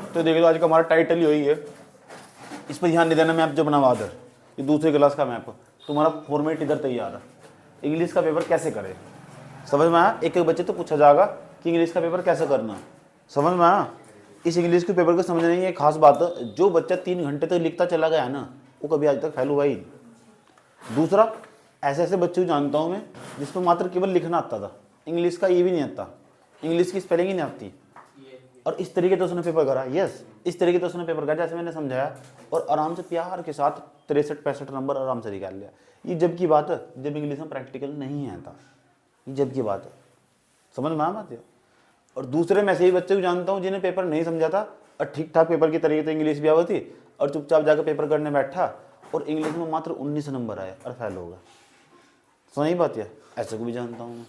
तो देखो आज का हमारा टाइटल ही वही है, इस पर ध्यान नहीं देना। मैप जो बना वादर, ये दूसरी क्लास का मैप, तुम्हारा फॉर्मेट इधर तैयार है। इंग्लिश का पेपर कैसे करें, समझ में आया? एक एक बच्चे तो पूछा जाएगा कि इंग्लिश का पेपर कैसे करना, समझ में आया? इस इंग्लिश के पेपर को समझने की एक खास बात है, जो बच्चा 3 घंटे तक लिखता चला गया है ना, वो कभी आज तक फेल हुआ ही नहीं। दूसरा, ऐसे ऐसे बच्चे को जानता हूँ मैं जिसको मात्र केवल लिखना आता था, इंग्लिश का ये भी नहीं आता, इंग्लिश की स्पेलिंग ही नहीं आती, और इस तरीके से उसने पेपर करा। यस, इस तरीके से उसने पेपर करा जैसे मैंने समझाया, और आराम से प्यार के साथ 63-65 नंबर आराम से निकाल लिया। ये जब की बात है जब इंग्लिश में प्रैक्टिकल नहीं आता, ये जब की बात है, समझ में आती है। और दूसरे मैं ऐसे ही बच्चे को जानता हूँ जिन्हें पेपर नहीं समझा था और ठीक ठाक पेपर की तरीके से इंग्लिश भी आई थी, और चुपचाप जाकर पेपर करने बैठा और इंग्लिश में मात्र 19 नंबर आए और फेल हो गया। सही बात है, ऐसे को भी जानता हूँ मैं,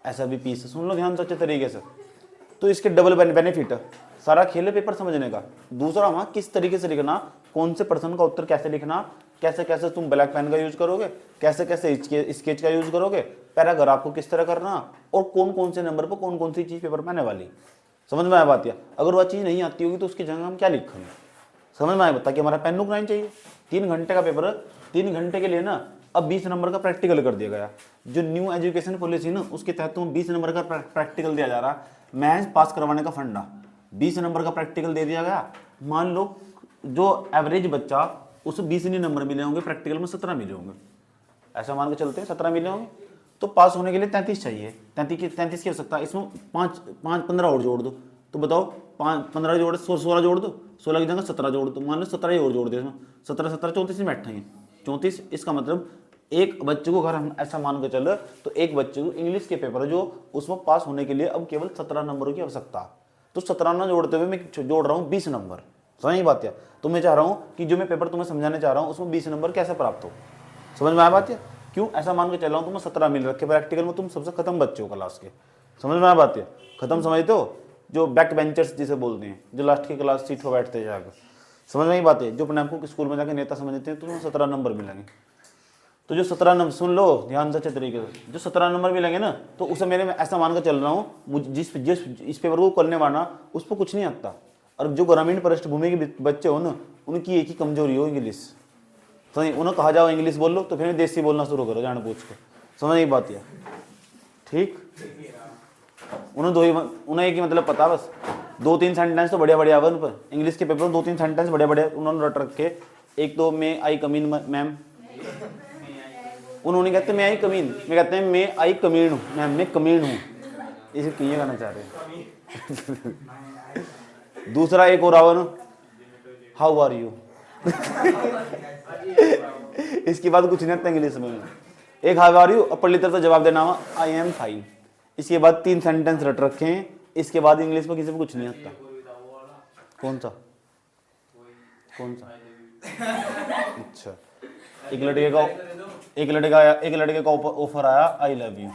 ऐसा भी पीस। सुन लो ध्यान से अच्छे तरीके से। तो इसके डबल बेनिफिट है, सारा खेल है पेपर समझने का। दूसरा वहाँ किस तरीके से लिखना, कौन से प्रश्न का उत्तर कैसे लिखना, कैसे कैसे तुम ब्लैक पेन का यूज करोगे, कैसे कैसे स्केच का यूज करोगे, पैराग्राफ को किस तरह करना, और कौन कौन से नंबर पर कौन कौन सी चीज़ पेपर में आने वाली। समझ में आया बात? या अगर वह चीज़ नहीं आती होगी तो उसकी जगह हम क्या लिखेंगे, समझ में आया? बता कि हमारा पेन रुकना ही चाहिए। 3 घंटे का पेपर है, 3 घंटे के लिए ना अब 20 नंबर का प्रैक्टिकल कर दिया गया। जो न्यू एजुकेशन पॉलिसी ना, उसके तहत 20 नंबर का प्रैक्टिकल दिया जा रहा। मैथ्स पास करवाने का फंडा, 20 नंबर का प्रैक्टिकल दे दिया गया। मान लो जो एवरेज बच्चा, उसे 20 नहीं नंबर मिले होंगे, प्रैक्टिकल में 17 मिले होंगे, ऐसा मान के चलते हैं 17 मिले होंगे, तो पास होने के लिए 33 चाहिए। 33 की हो सकता है, इसमें 15 और जोड़ दो, तो बताओ 15 जोड़ 16 जोड़ दो, 16 की जगह 17 जोड़ दो, मान लो 17 ही और जोड़ दो इसमें, 17 17 34 में बैठेंगे 34। इसका मतलब एक बच्चे को अगर हम ऐसा मान के चले तो एक बच्चे को इंग्लिश के पेपर जो उसमें पास होने के लिए अब केवल 17 नंबरों की आवश्यकता। तो 17 ना जोड़ते हुए मैं जोड़ रहा हूँ 20 नंबर। सही बात है? तो मैं चाह रहा हूँ कि जो मैं पेपर तुम्हें समझाने चाह रहा हूँ उसमें 20 नंबर कैसे प्राप्त हो। समझ में आया बात है? क्यों ऐसा मान के चल रहा हूँ, तुम्हें 17 मिल रखे प्रैक्टिकल में, तुम सबसे खत्म बच्चे हो क्लास के। समझ में आया बात है? खत्म समझते हो? जो बैक बेंचर्स जिसे बोलते हैं, जो लास्ट की क्लास सीट पर बैठते हैं जाकर। समझ में ही बात है? जो अपने आपको स्कूल में जाकर नेता समझते हैं, तो तुम्हें 17 नंबर मिलेंगे। तो जो 17 नंबर, सुन लो ध्यान से अच्छे तरीके से, जो 17 नंबर मिलेंगे ना, तो उसे मैं ऐसा मान कर चल रहा हूँ, मुझे जिस इस पेपर को करने वाला उस पर कुछ नहीं आता। और जो ग्रामीण पृष्ठभूमि के बच्चे हो ना, उनकी एक ही कमजोरी हो इंग्लिश। तो उन्हें कहा जाओ इंग्लिश बोल लो, तो फिर देसी बोलना शुरू करो जान पूछ के। समझ नहीं बात है? ठीक, उन्हें एक ही मतलब पता, बस 2-3 सेंटेंस तो बढ़िया बढ़िया उन पर इंग्लिश के पेपर में 2-3 सेंटेंस बढ़िया बढ़िया उन्होंने रट रखे। एक तो मे आई कमीन मैम, उन्होंने कहते मैं आई कमीन, मैं कहते हैं मैं आई कमीन हूँ मैम, मैं कमीन हूँ, इसे क्लियर करना चाह रहे हैं। दूसरा एक और आवन, हाउ आर यू। इसके बाद कुछ नहीं आता इंग्लिश में। एक हाउ आर यू, अपनी तरफ से जवाब देना हुआ आई एम फाइन। इसके बाद 3 सेंटेंस रट रखे हैं। इसके बाद इंग्लिश में किसी को कुछ नहीं आता। कौन सा? अच्छा, एक लड़के का ऑफर आया आई लव यू।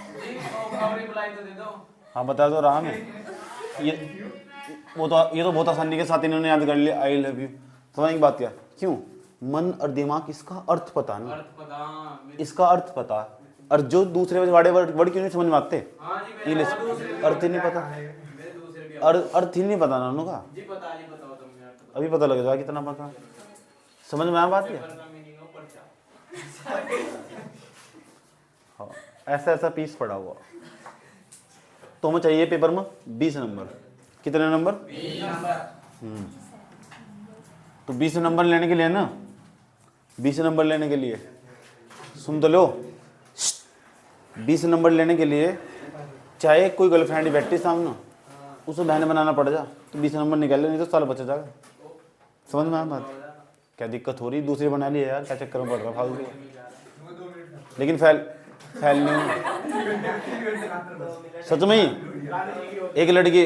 हाँ बता दो रहा मैं, ये तो बहुत आसानी के साथ इन्होंने याद कर लिया आई लव यू। समझ की बात क्या? क्यों? मन और दिमाग इसका अर्थ पता ना, इसका अर्थ पता। और जो दूसरे बड़े वर्ड क्यों नहीं समझ में आते? इंग्लिश अर्थ ही नहीं पता, अर्थ ही नहीं पता ना उनका। अभी पता लग जाएगा कितना पता। समझ में आया बात क्या? हाँ, ऐसा ऐसा पीस पड़ा हुआ। तो हमें चाहिए पेपर में 20 नंबर। कितने नंबर? 20 नंबर। तो 20 नंबर लेने के लिए ना, 20 नंबर लेने के लिए सुन तो लो, 20 नंबर लेने के लिए चाहे कोई गर्लफ्रेंड बैठी सामने, उसे बहन बनाना पड़ जा तो 20 नंबर निकाल ले, नहीं तो साल बचा जाएगा। समझ में आया बात? क्या दिक्कत हो रही? दूसरी बना ली यार, क्या चक्कर में पड़ रहा फालतू। लेकिन फेल नहीं, सच में ही। एक लड़की,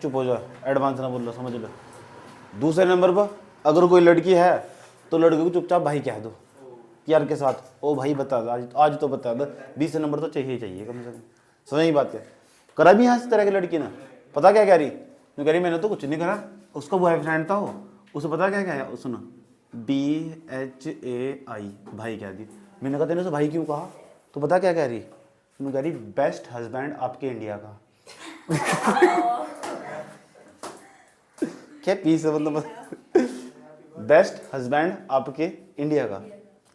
चुप हो जा, एडवांस ना बोल लो, समझ लो। दूसरे नंबर पर अगर कोई लड़की है तो लड़के को चुपचाप भाई कह दो प्यार के साथ, ओ भाई बता दो आज तो बता दो। 20 नंबर तो चाहिए कम से कम। समझ ही बात है? करा भी यहाँ इस तरह की लड़की ना, पता क्या कह रही? मैं कह रही मैंने तो कुछ नहीं करा, उसका बॉयफ्रेंड था वो, उसे पता क्या कहा उसने? BHAI, भाई कह दी। मैंने कहा तेने उसे भाई क्यों कहा? तो पता क्या कह रही? मैं कह रही बेस्ट हस्बैंड आपके इंडिया का। क्या पीस है मतलब बेस्ट हस्बैंड आपके इंडिया का,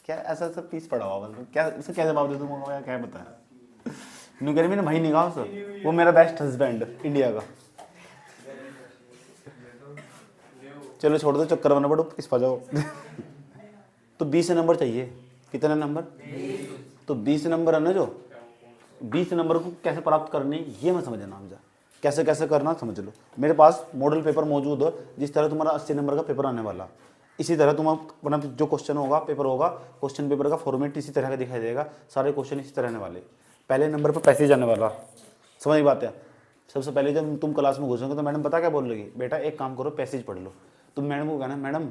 क्या ऐसा सब पीस पड़ा हुआ मतलब, क्या इसे क्या जवाब दे दूंगा, क्या बताया न्यू कह रही मैंने भाई नहीं कहा उसे, वो मेरा बेस्ट हस्बैंड इंडिया का। चलो छोड़ दो, चक्कर बना पड़ो इस पा जाओ। तो 20 नंबर चाहिए, कितने नंबर? तो 20 नंबर है ना, जो 20 नंबर को कैसे प्राप्त करने ये मैं समझना मुझे, कैसे कैसे करना समझ लो। मेरे पास मॉडल पेपर मौजूद है, जिस तरह तुम्हारा 80 नंबर का पेपर आने वाला, इसी तरह तुम अपना जो क्वेश्चन होगा पेपर होगा, क्वेश्चन पेपर का फॉर्मेट इसी तरह का दिखाई देगा, सारे क्वेश्चन इसी तरह आने वाले। पहले नंबर पर पैसेज आने वाला, समझ बात है। सबसे पहले जब तुम क्लास में घुसोगे तो मैडम पता क्या बोल रही, बेटा एक काम करो पैसेज पढ़ लो। तुम मैडम को कहना मैडम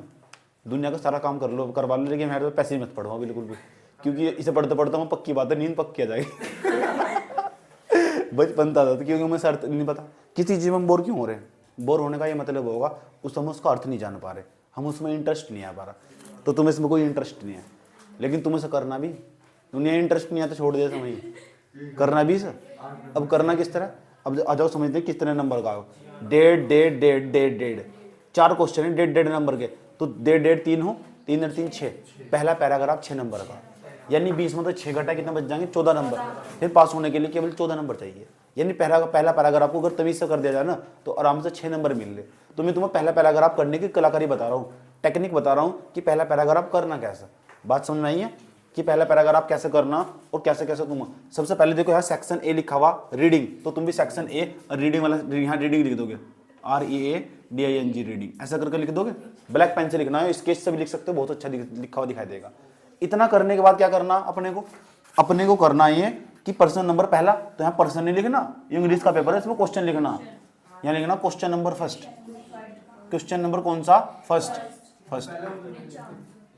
दुनिया का सारा काम कर लो करवा लो, लेकिन मेरे पैसेज मत पढ़ो बिल्कुल भी, क्योंकि इसे पढ़ते पढ़ते मैं पक्की बात है नींद पक्की आ जाएगी। बचपन था तो, क्योंकि हमें अर्थ नहीं पता किसी चीज़ में हम बोर क्यों हो रहे हैं। बोर होने का ये मतलब होगा उस हम उसका अर्थ नहीं जान पा रहे, हम उसमें इंटरेस्ट नहीं आ पा रहा। तो तुम्हें इसमें कोई इंटरेस्ट नहीं है, लेकिन तुम्हें से करना भी, दुनिया इंटरेस्ट नहीं है तो छोड़ दे समय करना भी सर। अब करना किस तरह, अब आ जाओ समझते हैं किस तरह नंबर का। 1.5 4 क्वेश्चन है 1.5 नंबर के, तो 1.5 3 हो, 3 और 3 6, पहला पैराग्राफ 6 नंबर का, यानी 20 में तो 6 घटा कितना बच जाएंगे 14 नंबर। फिर पास होने के लिए केवल 14 नंबर चाहिए, यानी पहला पैराग्राफ को अगर तमीज से कर दिया जाए ना तो आराम से 6 नंबर मिल ले। तो मैं तुम्हें पहला पैराग्राफ करने की कलाकारी बता रहा हूँ, टेक्निक बता रहा हूँ कि पहला पैराग्राफ करना कैसा। बात समझ में आई है कि पहला पैराग्राफ कैसे करना और कैसे कैसे तुम। सबसे पहले देखो यहाँ सेक्शन ए लिखा हुआ रीडिंग, तो तुम भी सेक्शन ए रीडिंग वाला यहाँ रीडिंग लिख दोगे, READING रीडिंग ऐसा करके लिख दोगे। ब्लैक पेन से लिखना है, स्केच से भी लिख सकते हो, बहुत अच्छा लिखा हुआ दिखाई देगा। इतना करने के बाद क्या करना, अपने को करना ये कि पर्सन नंबर पहला, तो यहाँ पर्सन नहीं लिखना, इंग्लिश का पेपर है इसमें क्वेश्चन लिखना, यहाँ लिखना question number first. Question number कौन सा? फर्स्ट।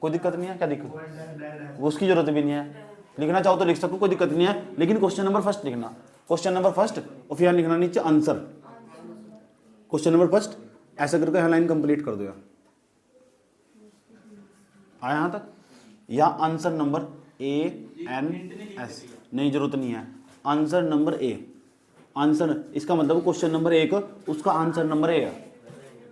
कोई दिक्कत नहीं है, क्या दिक्कत, उसकी जरूरत भी नहीं है, लिखना चाहो तो लिख सको, कोई दिक्कत नहीं है, लेकिन क्वेश्चन नंबर फर्स्ट लिखना, क्वेश्चन नंबर फर्स्ट। और फिर लिखना नीचे आंसर, क्वेश्चन नंबर फर्स्ट, ऐसा करके यहाँ लाइन कंप्लीट कर दो। यार आया यहाँ तक, या आंसर नंबर ANS नहीं, जरूरत नहीं है, आंसर नंबर A, आंसर इसका मतलब क्वेश्चन नंबर 1 उसका आंसर नंबर A है।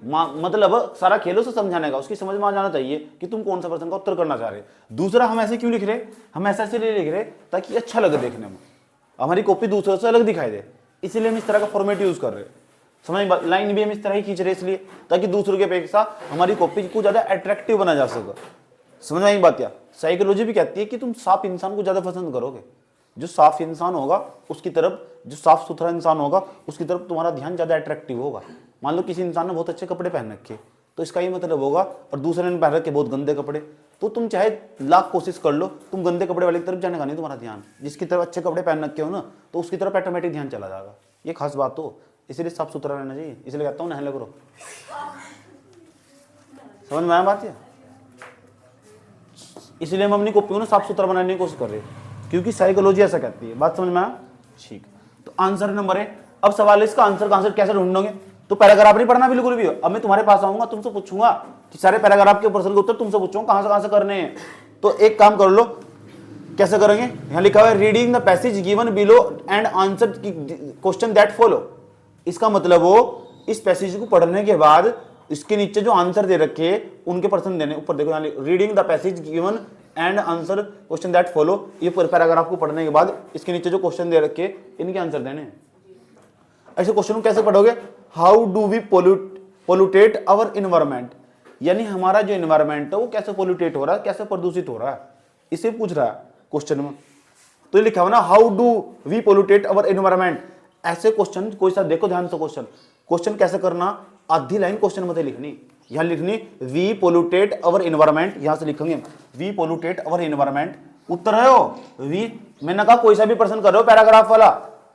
मतलब सारा खेलों से समझाने का, उसकी समझ में आ जाना चाहिए कि तुम कौन सा प्रश्न का उत्तर करना चाह रहे। दूसरा, हम ऐसे क्यों लिख रहे, हम ऐसा इसलिए लिख रहे ताकि अच्छा लगे देखने में, हमारी कॉपी दूसरों से अलग दिखाई दे, इसीलिए हम इस तरह का फॉर्मेट यूज कर रहे हैं। समझ, लाइन भी हम इस तरह ही खींच रहे इसलिए ताकि दूसरों की अपेक्षा हमारी कॉपी को ज्यादा अट्रैक्टिव बना जा सके। समझ में आई बात? क्या साइकोलॉजी भी कहती है कि तुम साफ इंसान को ज्यादा पसंद करोगे, जो साफ इंसान होगा उसकी तरफ, जो साफ सुथरा इंसान होगा उसकी तरफ तुम्हारा ध्यान ज्यादा अट्रैक्टिव होगा। मान लो किसी इंसान ने बहुत अच्छे कपड़े पहन रखे, तो इसका ये मतलब होगा, और दूसरे ने पहन रखे बहुत गंदे कपड़े, तो तुम चाहे लाख कोशिश कर लो, तुम गंदे कपड़े वाले की तरफ जाने का नहीं तुम्हारा ध्यान, जिसकी तरफ अच्छे कपड़े पहन रखे हो ना तो उसकी तरफ ऑटोमेटिक ध्यान चला जाएगा। ये खास बात हो, इसलिए साफ सुथरा रहना चाहिए, इसलिए कहता हूँ नहले करो। समझ में आया बात? है इसलिए हम अपनी कॉपी को ना साफ सुथरा बनाने की कोशिश कर रहे हैं, क्योंकि साइकोलॉजी ऐसा कहती है। बात समझ में आया? ठीक, तो आंसर नंबर है। अब सवाल है इसका आंसर कैसे ढूंढोगे, तो पैराग्राफ नहीं पढ़ना बिल्कुल भी। अब मैं तुम्हारे पास आऊंगा, तुमसे पूछूंगा कि सारे पैराग्राफ के प्रश्न के उत्तर तुमसे पूछूंगा कहां से करने हैं। तो एक काम कर लो, कैसे करेंगे, यहां लिखा हुआ है reading the passage given below and answer question that follow. इसका मतलब वो इस पैसेज को पढ़ने के बाद इसके नीचे जो आंसर दे रखे उनके प्रश्न देने। ऊपर देखो यहाँ reading the passage given and answer question that follow, ये पैराग्राफ को पढ़ने के बाद इसके नीचे जो क्वेश्चन दे रखे इनके आंसर देने। ऐसे क्वेश्चन को कैसे पढ़ोगे, how do we pollutate our environment, यानी हमारा जो इन्वायरमेंट है वो कैसे पोल्यूटेट हो रहा है, कैसे प्रदूषित हो रहा है, इसे पूछ रहा है क्वेश्चन में। तो ये लिखा हुआ ना, how do we pollutate our environment. ऐसे क्वेश्चन कोई सा देखो ध्यान से, क्वेश्चन कैसे करना, आधी लाइन क्वेश्चन मत लिखनी, यहां लिखनी वी पोल्यूटेट आवर इन्वायरमेंट, यहां से लिखेंगे वी पोल्यूटेट आवर इन्वायरमेंट। उत्तर है हो वी, मैंने कहा कोई सा भी प्रश्न कर रहे हो पैराग्राफ वाला,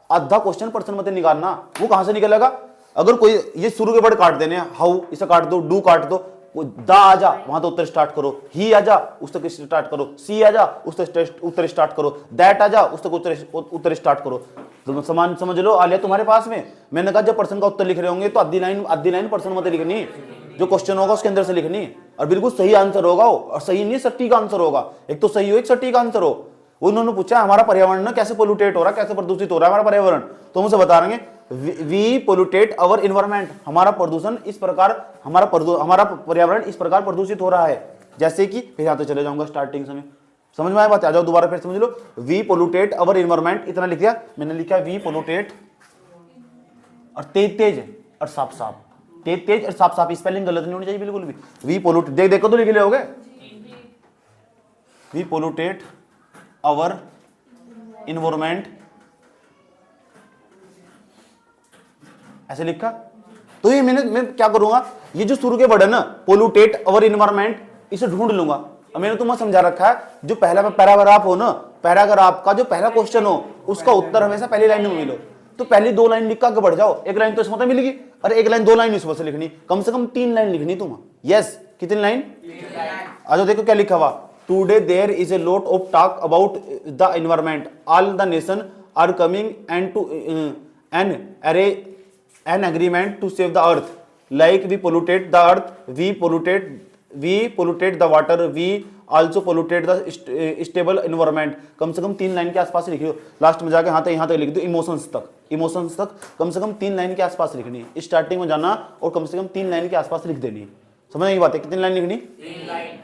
आधा क्वेश्चन प्रश्न मत निकालना, वो कहां से निकलेगा। अगर कोई ये शुरू के वर्ड काट देने, हाउ इसे काट दो, डू काट दो, दा आ जा वहां तो उत्तर स्टार्ट करो, ही आ जा उस तक स्टार्ट करो, सी आ जा उस तक उत्तर स्टार्ट करो, दैट आ जा उस तक उत्तर स्टार्ट करो। तो समान समझ लो, आ लिया तुम्हारे पास में। मैंने कहा जब प्रश्न का उत्तर लिख रहे होंगे तो आधी लाइन प्रश्न मत लिखनी, जो क्वेश्चन होगा उसके अंदर से लिखनी, और बिल्कुल सही आंसर होगा, और सही नहीं सटीक आंसर होगा। एक तो सही हो, एक सटीक आंसर हो, उन्होंने पूछा हमारा पर्यावरण कैसे पोल्यूटेट हो रहा है, कैसे प्रदूषित हो रहा है हमारा पर्यावरण, तो हमसे बता रहे हैं वी पोल्यूटेट अवर इन्वायरमेंट, हमारा प्रदूषण इस प्रकार, हमारा पर्यावरण इस प्रकार प्रदूषित हो रहा है। जैसे कि फिर यहाँ तो चले जाऊंगा स्टार्टिंग समय, समझ में आया बात, आ जाओ दोबारा फिर समझ लो। वी पोल्यूटेट अवर इन्वायरमेंट, इतना लिख दिया मैंने, लिखा वी पोल्यूटेट, और तेज तेज और साफ साफ, तेज तेज और साफ साफ, स्पेलिंग गलत नहीं होनी चाहिए बिल्कुल भी। वी पोल्यूट देखो तो लिख ले होगे, वी पोल्यूटेट अवर इन्वायरमेंट, ऐसे लिखा। तो ये मैं क्या करूंगा, ये जो शुरू के वर्ड है ना पोल्यूटेट अवर इन्वायरमेंट, इसे ढूंढ लूंगा। और मैंने तुम्हें समझा रखा है जो पहला पैराग्राफ हो ना, पैराग्राफ का जो पहला क्वेश्चन हो उसका उत्तर हमेशा पहली लाइन में मिलो। तो पहली 2 लाइन लिख के बढ़ जाओ, एक लाइन तो इसमें मिलेगी, और एक लाइन 2 लाइन इसमें से लिखनी, कम से कम 3 लाइन लिखनी तुम। यस, कितनी लाइन? आ जाओ देखो क्या लिखा हुआ, today there is a lot of talk about the environment, all the nation are coming and to an agreement to save the earth, like we polluted the earth, we polluted the water, we also polluted the stable environment। कम से कम 3 line के आसपास लिखियो, last में जाके यहाँ तक लिख दो, इमोशंस तक कम से कम 3 लाइन के आसपास लिखनी है। स्टार्टिंग में जाना और कम से कम 3 लाइन के आसपास लिख देनी है। समझ में ये बात है, कितनी लाइन लिखनी?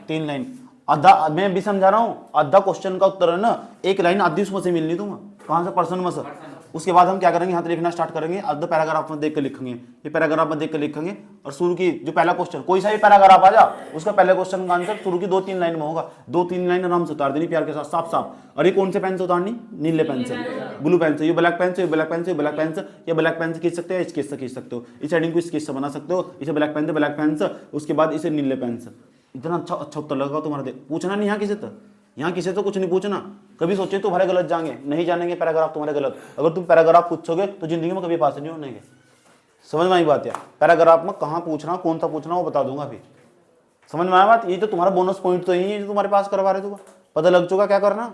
3 लाइन। आधा मैं भी समझा रहा हूँ, आधा क्वेश्चन का उत्तर है ना, एक लाइन आधी उसमें से मिलनी तुम्हें, कहाँ से? पर्सन में से। उसके बाद हम क्या करेंगे, यहाँ लिखना स्टार्ट करेंगे, आधा पैराग्राफ में देख के लिखेंगे, ये पैराग्राफ में देख के लिखेंगे, और शुरू की जो पहला क्वेश्चन, कोई सा भी पैराग्राफ आ जा, उसका पहले क्वेश्चन का आंसर शुरू की 2-3 लाइन में होगा, 2-3 लाइन आराम से उतार देनी प्यार के साथ, साफ साफ। और ये कौन से पेन से उतारनी? नीले पेन से, ब्लू पेन से, ये ब्लैक पेन से, ये ब्लैक पेन से, ब्लैक पेन से, ये ब्लैक पेन से खींच सकते हो, स्केच से खींच सकते हो, इस हेडिंग को स्केच से बना सकते हो, इसे ब्लैक पेन से, ब्लैक पेन से, उसके बाद इसे नीले पेन से। इतना अच्छा उत्तर लगा तुम्हारा, पूछना नहीं यहाँ किसी तो कुछ नहीं पूछना। कभी सोचे तुम्हारे गलत जाएंगे, नहीं जानेंगे पैराग्राफ तुम्हारे गलत। अगर तुम पैराग्राफ पूछोगे तो जिंदगी में कभी पास नहीं होने। समझ में आई बात? यार पैराग्राफ में कहाँ पूछना, कौन सा पूछना, वो बता दूंगा अभी। समझ में आया बात? ये तो तुम्हारा बोनस पॉइंट तो यही है जो तुम्हारे पास करवा रहे, तुम्हें पता लग चुका क्या करना।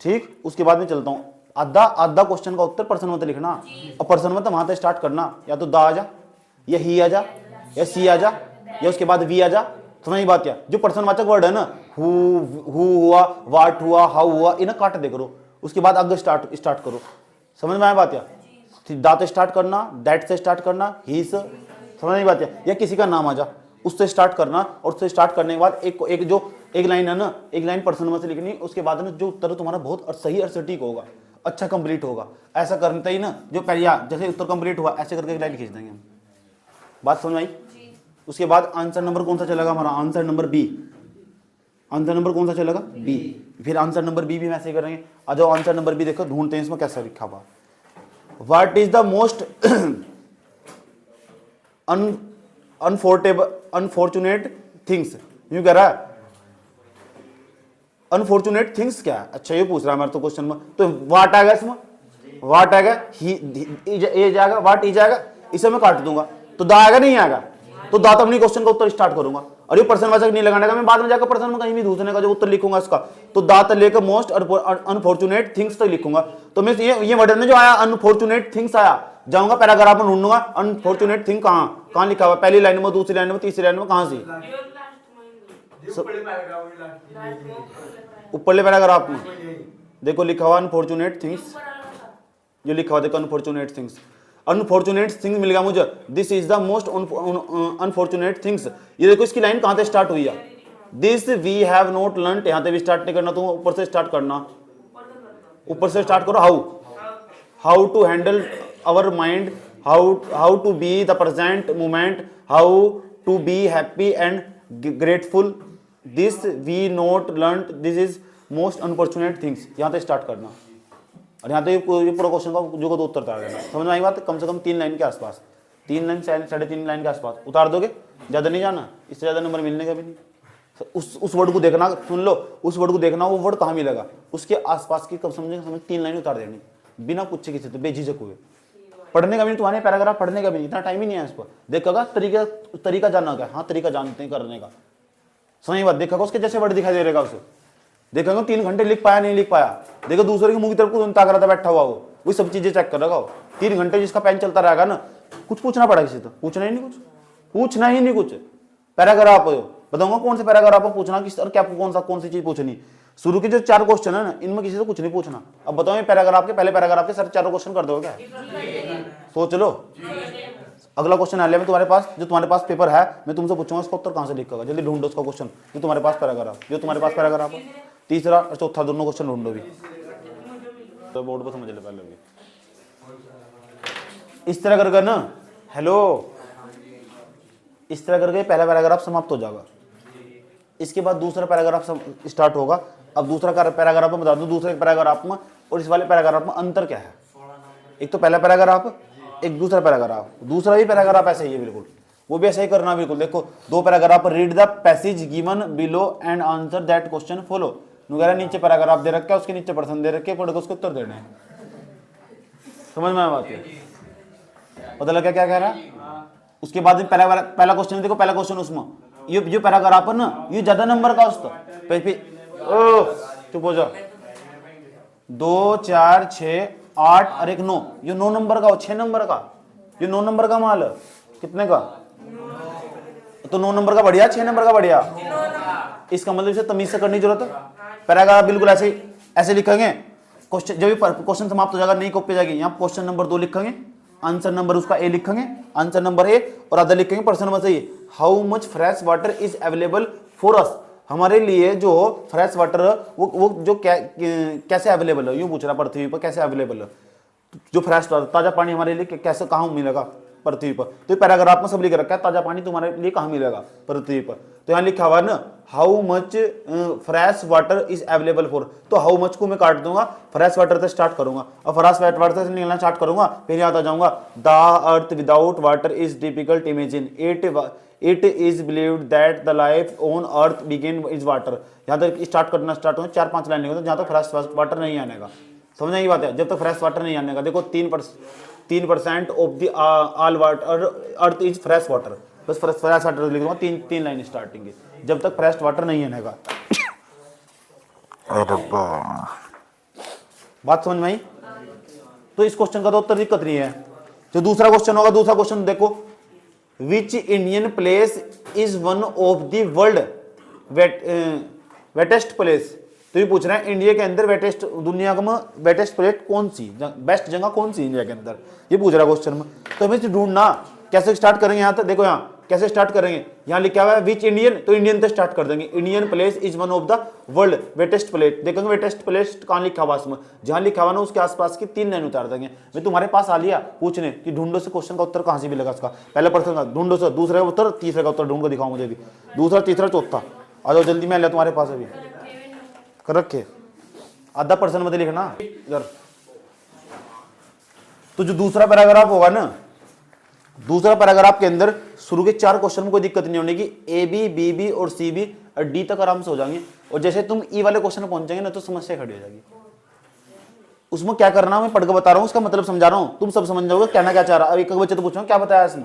ठीक, उसके बाद में चलता हूँ, आधा क्वेश्चन का उत्तर पर्सन मत लिखना, और पर्सन मत वहां से स्टार्ट करना, या तो दा आ जा, या ही आ जा, या सी आ जा, या उसके बाद वी आ जा। समझ बात? क्या जो पर्सनवाचक वर्ड है ना, हु हुआ, वाट हुआ, हाउ हुआ, इन्हें काट दे करो, उसके बाद अगर स्टार्ट करो। समझ में आया बात? या दात स्टार्ट करना, दैट से स्टार्ट करना, ही से, समझ में बात? या किसी का नाम आ जा, उससे स्टार्ट करना, और उससे स्टार्ट करने के बाद एक लाइन है ना, एक लाइन पर्सन में से लिखनी, उसके बाद ना जो उत्तर तुम्हारा बहुत सही और सटीक होगा, अच्छा कंप्लीट होगा। ऐसा करते ही ना, जो पहले जैसे उत्तर कंप्लीट हुआ ऐसे करके एक लाइन खींच देंगे हम। बात समझ आई? उसके बाद आंसर नंबर कौन सा चलेगा हमारा? Answer number B. Answer number कौन सा चलेगा? बी। फिर आंसर नंबर बी भी हम ऐसे करेंगे। आ जाओ आंसर नंबर बी देखो, ढूंढते हैं इसमें कैसा लिखा हुआ। What is the most unfortunate things, यूं कह रहा है अनफॉर्चुनेट थिंग्स क्या है? अच्छा ये पूछ रहा है हमारे तो क्वेश्चन में, तो वाट आएगा इसमें, वाट आएगा, ये जाएगा, वाट ई जाएगा, इसे मैं काट दूंगा, तो दा आएगा नहीं आएगा, तो दा तो अपनी क्वेश्चन का उत्तर स्टार्ट करूंगा। और ये पर्सनवाचक नहीं लगाने का, मैं बाद में जाकर पर्सन में कहीं भी दूसरे का जो उत्तर लिखूंगा इसका, तो दा तक लेकर मोस्ट अनफॉर्चुनेट थिंग्स तक लिखूंगा। तो मैं ये वर्ड में जो आया अनफॉर्चुनेट थिंग्स आया, जाऊंगा पैराग्राफ में ढूंढूंगा अनफॉर्चुनेट थिंग कहां लिखा हुआ, पहली लाइन में, दूसरी लाइन में, तीसरी लाइन में, कहां से? ऊपरले पैराग्राफ में देखो लिखा हुआ अनफॉर्चुनेट थिंग्स, जो लिखा हुआ देखो अनफॉर्चुनेट थिंग्स। अनफॉर्चुनेट थिंग्स मिल गया मुझे, this is the most unfortunate things. ये देखो इसकी लाइन कहां से स्टार्ट हुई है, this we have not learned, यहां से भी स्टार्ट नहीं करना, तुम ऊपर से स्टार्ट करना, ऊपर से स्टार्ट करो। How to handle our mind, how to be the present moment, how to be happy and grateful, this we not learned, this is most unfortunate things, यहां से स्टार्ट करना। और यहाँ तो ये पूरा क्वेश्चन का जो को उत्तर उतार देना। समझ में आई बात? कम से कम 3 लाइन के आसपास, 3 लाइन 3.5 लाइन के आसपास उतार दोगे, ज़्यादा नहीं जाना, इससे ज़्यादा नंबर मिलने का भी नहीं। उस वर्ड को देखना, सुन लो, उस वर्ड को देखना, वो वर्ड कहाँ मिलेगा, उसके आसपास की कब समझ 3 लाइन उतार देनी, बिना पूछे किसी, तो बेझिझक हुए। पढ़ने का भी नहीं, तुम्हारे पैराग्राफ पढ़ने का भी नहीं, इतना टाइम ही नहीं है इस पर। देखा तरीका जानना क्या? हाँ तरीका जानते हैं करने का, समझ बात? देखा उसके जैसे वर्ड दिखाई दे रहेगा उसे, देखा 3 घंटे लिख पाया नहीं लिख पाया, देखो दूसरे की मुंह की तरफ को ताक रहा था बैठा हुआ, वो सब चीजें चेक कर रखा हो। 3 घंटे जिसका पेन चलता रहेगा ना, कुछ पूछना पड़ेगा किसी, तो पूछना ही नहीं कुछ। पैराग्राफ बताऊंगा कौन से पैराग्राफ पूछना किस और क्या, कौन सी चीज पूछनी। शुरू के जो 4 क्वेश्चन है ना, इनमें किसी से कुछ नहीं पूछना। अब बताओ ये पैराग्राफ के पहले पैराग्राफ के सारे चारों क्वेश्चन कर दोगे क्या? सोच लो। अगला क्वेश्चन आ लिया मैं तुम्हारे पास, जो तुम्हारे पास पेपर है, मैं तुमसे पूछूंगा इसका उत्तर कहां से लिखोगे, जल्दी ढूंढो उसका क्वेश्चन, जो तुम्हारे पास पैराग्राफ, जो तुम्हारे पास पैराग्राफ है, तीसरा और चौथा दोनों क्वेश्चन ढूंढो भी, तो बोर्ड पर समझ ले पहले भी। इस तरह करके ना, हेलो, इस तरह करके पहला पैराग्राफ समाप्त हो जाएगा। इसके बाद दूसरा पैराग्राफ स्टार्ट होगा। अब दूसरा पैराग्राफ में बता दूं, दूसरे पैराग्राफ में और इस वाले पैराग्राफ में अंतर क्या है। एक तो पहला पैराग्राफ, एक दूसरा पैराग्राफ, दूसरा भी पैराग्राफ ऐसा ही है बिल्कुल, वो भी ऐसा ही करना बिल्कुल। देखो 2 paragraph, read the passage given below and answer that question follow. वगैरह नीचे पैराग्राफ दे रखा है, उसके नीचे प्रश्न दे रखे, पढ़ के उसके उत्तर देने हैं। समझ में बात है? पता लगा क्या कह रहा है? उसके बाद पहला क्वेश्चन देखो, पहला क्वेश्चन उसमें ये पैराग्राफ है ना, ये ज्यादा नंबर का उसका चुप हो जा। 2 4 6 8 और 1 9, ये 9 नंबर का हो, 6 नंबर का, ये 9 नंबर का माल है। कितने का? तो 9 नंबर का बढ़िया, 6 नंबर का बढ़िया। इसका मतलब इसे तमीज से करने की जरूरत है। पैराग्राफ बिल्कुल ऐसे लिखेंगे। क्वेश्चन जब भी क्वेश्चन समाप्त हो जाएगा, नई कॉपी जाएगी, यहाँ क्वेश्चन नंबर 2 लिखेंगे, आंसर नंबर उसका ए लिखेंगे, आंसर नंबर ए, और आधा लिखेंगे प्रश्न नंबर सही। How much fresh water is available for us. हमारे लिए जो फ्रेश वाटर वो जो कैसे अवेलेबल है, यूं पूछ रहा पृथ्वी पर कैसे अवेलेबल है, जो फ्रेश ताजा पानी हमारे लिए कैसे कहाँ मिलेगा पृथ्वी पर। तो पैराग्राफ में सब लिख रखा है ताजा पानी तुम्हारे लिए कहाँ मिलेगा पृथ्वी पर। तो यहाँ लिखा हुआ है ना, how much fresh water is available for. तो हाउ मच को मैं काट दूंगा, फ्रेश वाटर से स्टार्ट करूंगा, और फ्रेश वाटर से निकलना स्टार्ट करूंगा, फिर यहाँ आ जाऊंगा। The earth without water is difficult imagine it is believed that the life on earth begin is water. यहाँ तक स्टार्ट करना स्टार्ट होगा, 4-5 लाइन लिखो, जहाँ तक फ्रेश वाटर नहीं आने का। समझ नहीं बात है? जब तक फ्रेश वाटर नहीं आने का, देखो 3% of the all water earth is fresh water, बस फ्रेश वाटर लिख दूंगा, 3 लाइन स्टार्टिंग की, जब तक फ्रेश वाटर नहीं आने का। बात समझ में आई? तो इस क्वेश्चन का तो उत्तर दिक्कत नहीं है। जो दूसरा क्वेश्चन होगा, दूसरा क्वेश्चन देखो, which Indian place is one of the world wettest place. तो ये पूछ रहा है इंडिया के अंदर वेटेस्ट, दुनिया में वेटेस्ट प्लेस कौन सी, बेस्ट जगह कौन सी इंडिया के अंदर, ये पूछ रहा है क्वेश्चन में। तो हमें ढूंढना कैसे स्टार्ट करेंगे। यहाँ तक देखो, यहाँ कैसे स्टार्ट करेंगे, यहाँ लिखा हुआ है विच इंडियन, तो इंडियन से स्टार्ट कर देंगे। Indian place is one of the world wettest place, देखेंगे वेटेस्ट प्लेस कहाँ लिखा हुआ इसमें, जहाँ लिखा हुआ ना उसके आसपास की 3 लाइन उतार देंगे। मैं तुम्हारे पास आ लिया पूछने कि ढूंढो से क्वेश्चन का उत्तर कहाँ से मिलेगा इसका, पहले प्रश्न का ढूंढो से, दूसरे का उत्तर, तीसरे का उत्तर ढूंढ कर दिखाओ मुझे भी, दूसरा तीसरा चौथा। आ जाओ जल्दी, मैं लिया तुम्हारे पास अभी कर रखे, आधा पर्सन मत लिखना इधर। तो जो दूसरा पैराग्राफ होगा ना, दूसरा पैराग्राफ के अंदर शुरू के 4 क्वेश्चन में कोई दिक्कत नहीं होने की, ए बी, बी बी और सी बी और डी तक आराम से हो जाएंगे। और जैसे तुम ई वाले क्वेश्चन में पहुंचेंगे ना, तो समस्या खड़ी हो जाएगी। उसमें क्या करना मैं पढ़ के बता रहा हूँ, उसका मतलब समझा रहा हूँ, तुम सब समझ जाओगे कहना क्या चाह रहा। अब एक बच्चे तो पूछो क्या बताया इसमें,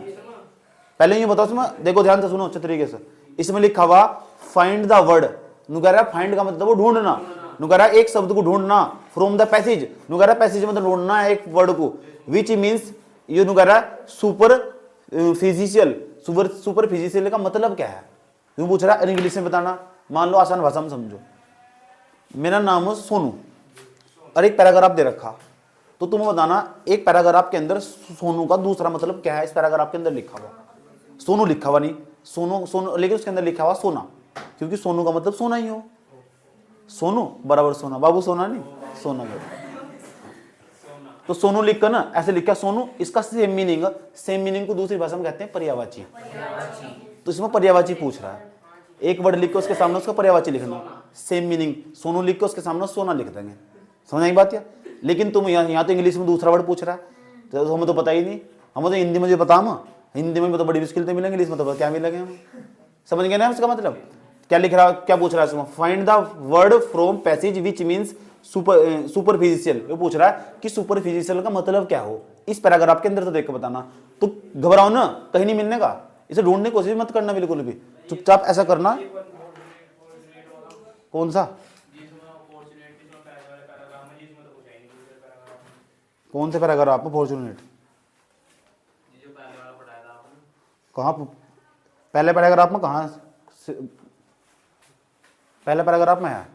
पहले ये बताओ इसमें, देखो ध्यान से सुनो अच्छे तरीके से। इसमें लिखा हुआ फाइंड द वर्ड, नुकरा फाइंड का मतलब वो ढूंढना, नुकरा एक शब्द को ढूंढना, फ्रॉम द पैसेज, नुकरा पैसेज मतलब ढूंढना है एक वर्ड को, विच मीन्स ये नुकरा सुपर फिजिशियल, सुपर फिजिशियल का मतलब क्या है, यूं पूछ रहा है इंग्लिश में बताना। मान लो आसान भाषा में समझो, मेरा नाम है सोनू और एक पैराग्राफ दे रखा, तो तुम्हें बताना एक पैराग्राफ के अंदर सोनू का दूसरा मतलब क्या है। इस पैराग्राफ के अंदर लिखा हुआ सोनू लिखा हुआ नहीं, सोनू सोनू, लेकिन उसके अंदर लिखा हुआ सोना, क्योंकि सोनू का मतलब सोना ही हो, सोनू बराबर सोना, बाबू सोना नहीं सोना बराबर। तो सोनू लिखकर ना ऐसे लिखा सोनू, इसका सेम मीनिंग, सेम मीनिंग को दूसरी भाषा में कहते हैं पर्यायवाची। तो इसमें पर्यायवाची पूछ रहा है, एक वर्ड लिख के उसके सामने उसका पर्यायवाची लिखना, सेम मीनिंग सोनू लिख के उसके सामने सोना लिख देंगे। समझ आई बात? या लेकिन तुम यहाँ तो इंग्लिश में दूसरा वर्ड पूछ रहा है, तो हमें तो पता ही नहीं, हमें तो हिंदी में जो पता, हम हिंदी में तो बड़ी मुश्किल से मिलेंगे, इंग्लिश में तो क्या मिलेंगे हम। समझ गए ना उसका मतलब क्या लिख रहा, क्या पूछ रहा है इसमें, find the word from passage which means superficial. ये पूछ रहा है कि सुपरफिशियल का मतलब क्या हो इस पैराग्राफ के अंदर, तो देख के बताना। तो घबराओ ना, कहीं नहीं मिलने का, इसे ढूंढने की कोशिश मत करना बिल्कुल भी, चुपचाप ऐसा करना। कौन सा, कौन से पैराग्राफ में फॉर्चूनेट, कहाँ पहले पैराग्राफ में, कहाँ पहले पैराग्राफ में है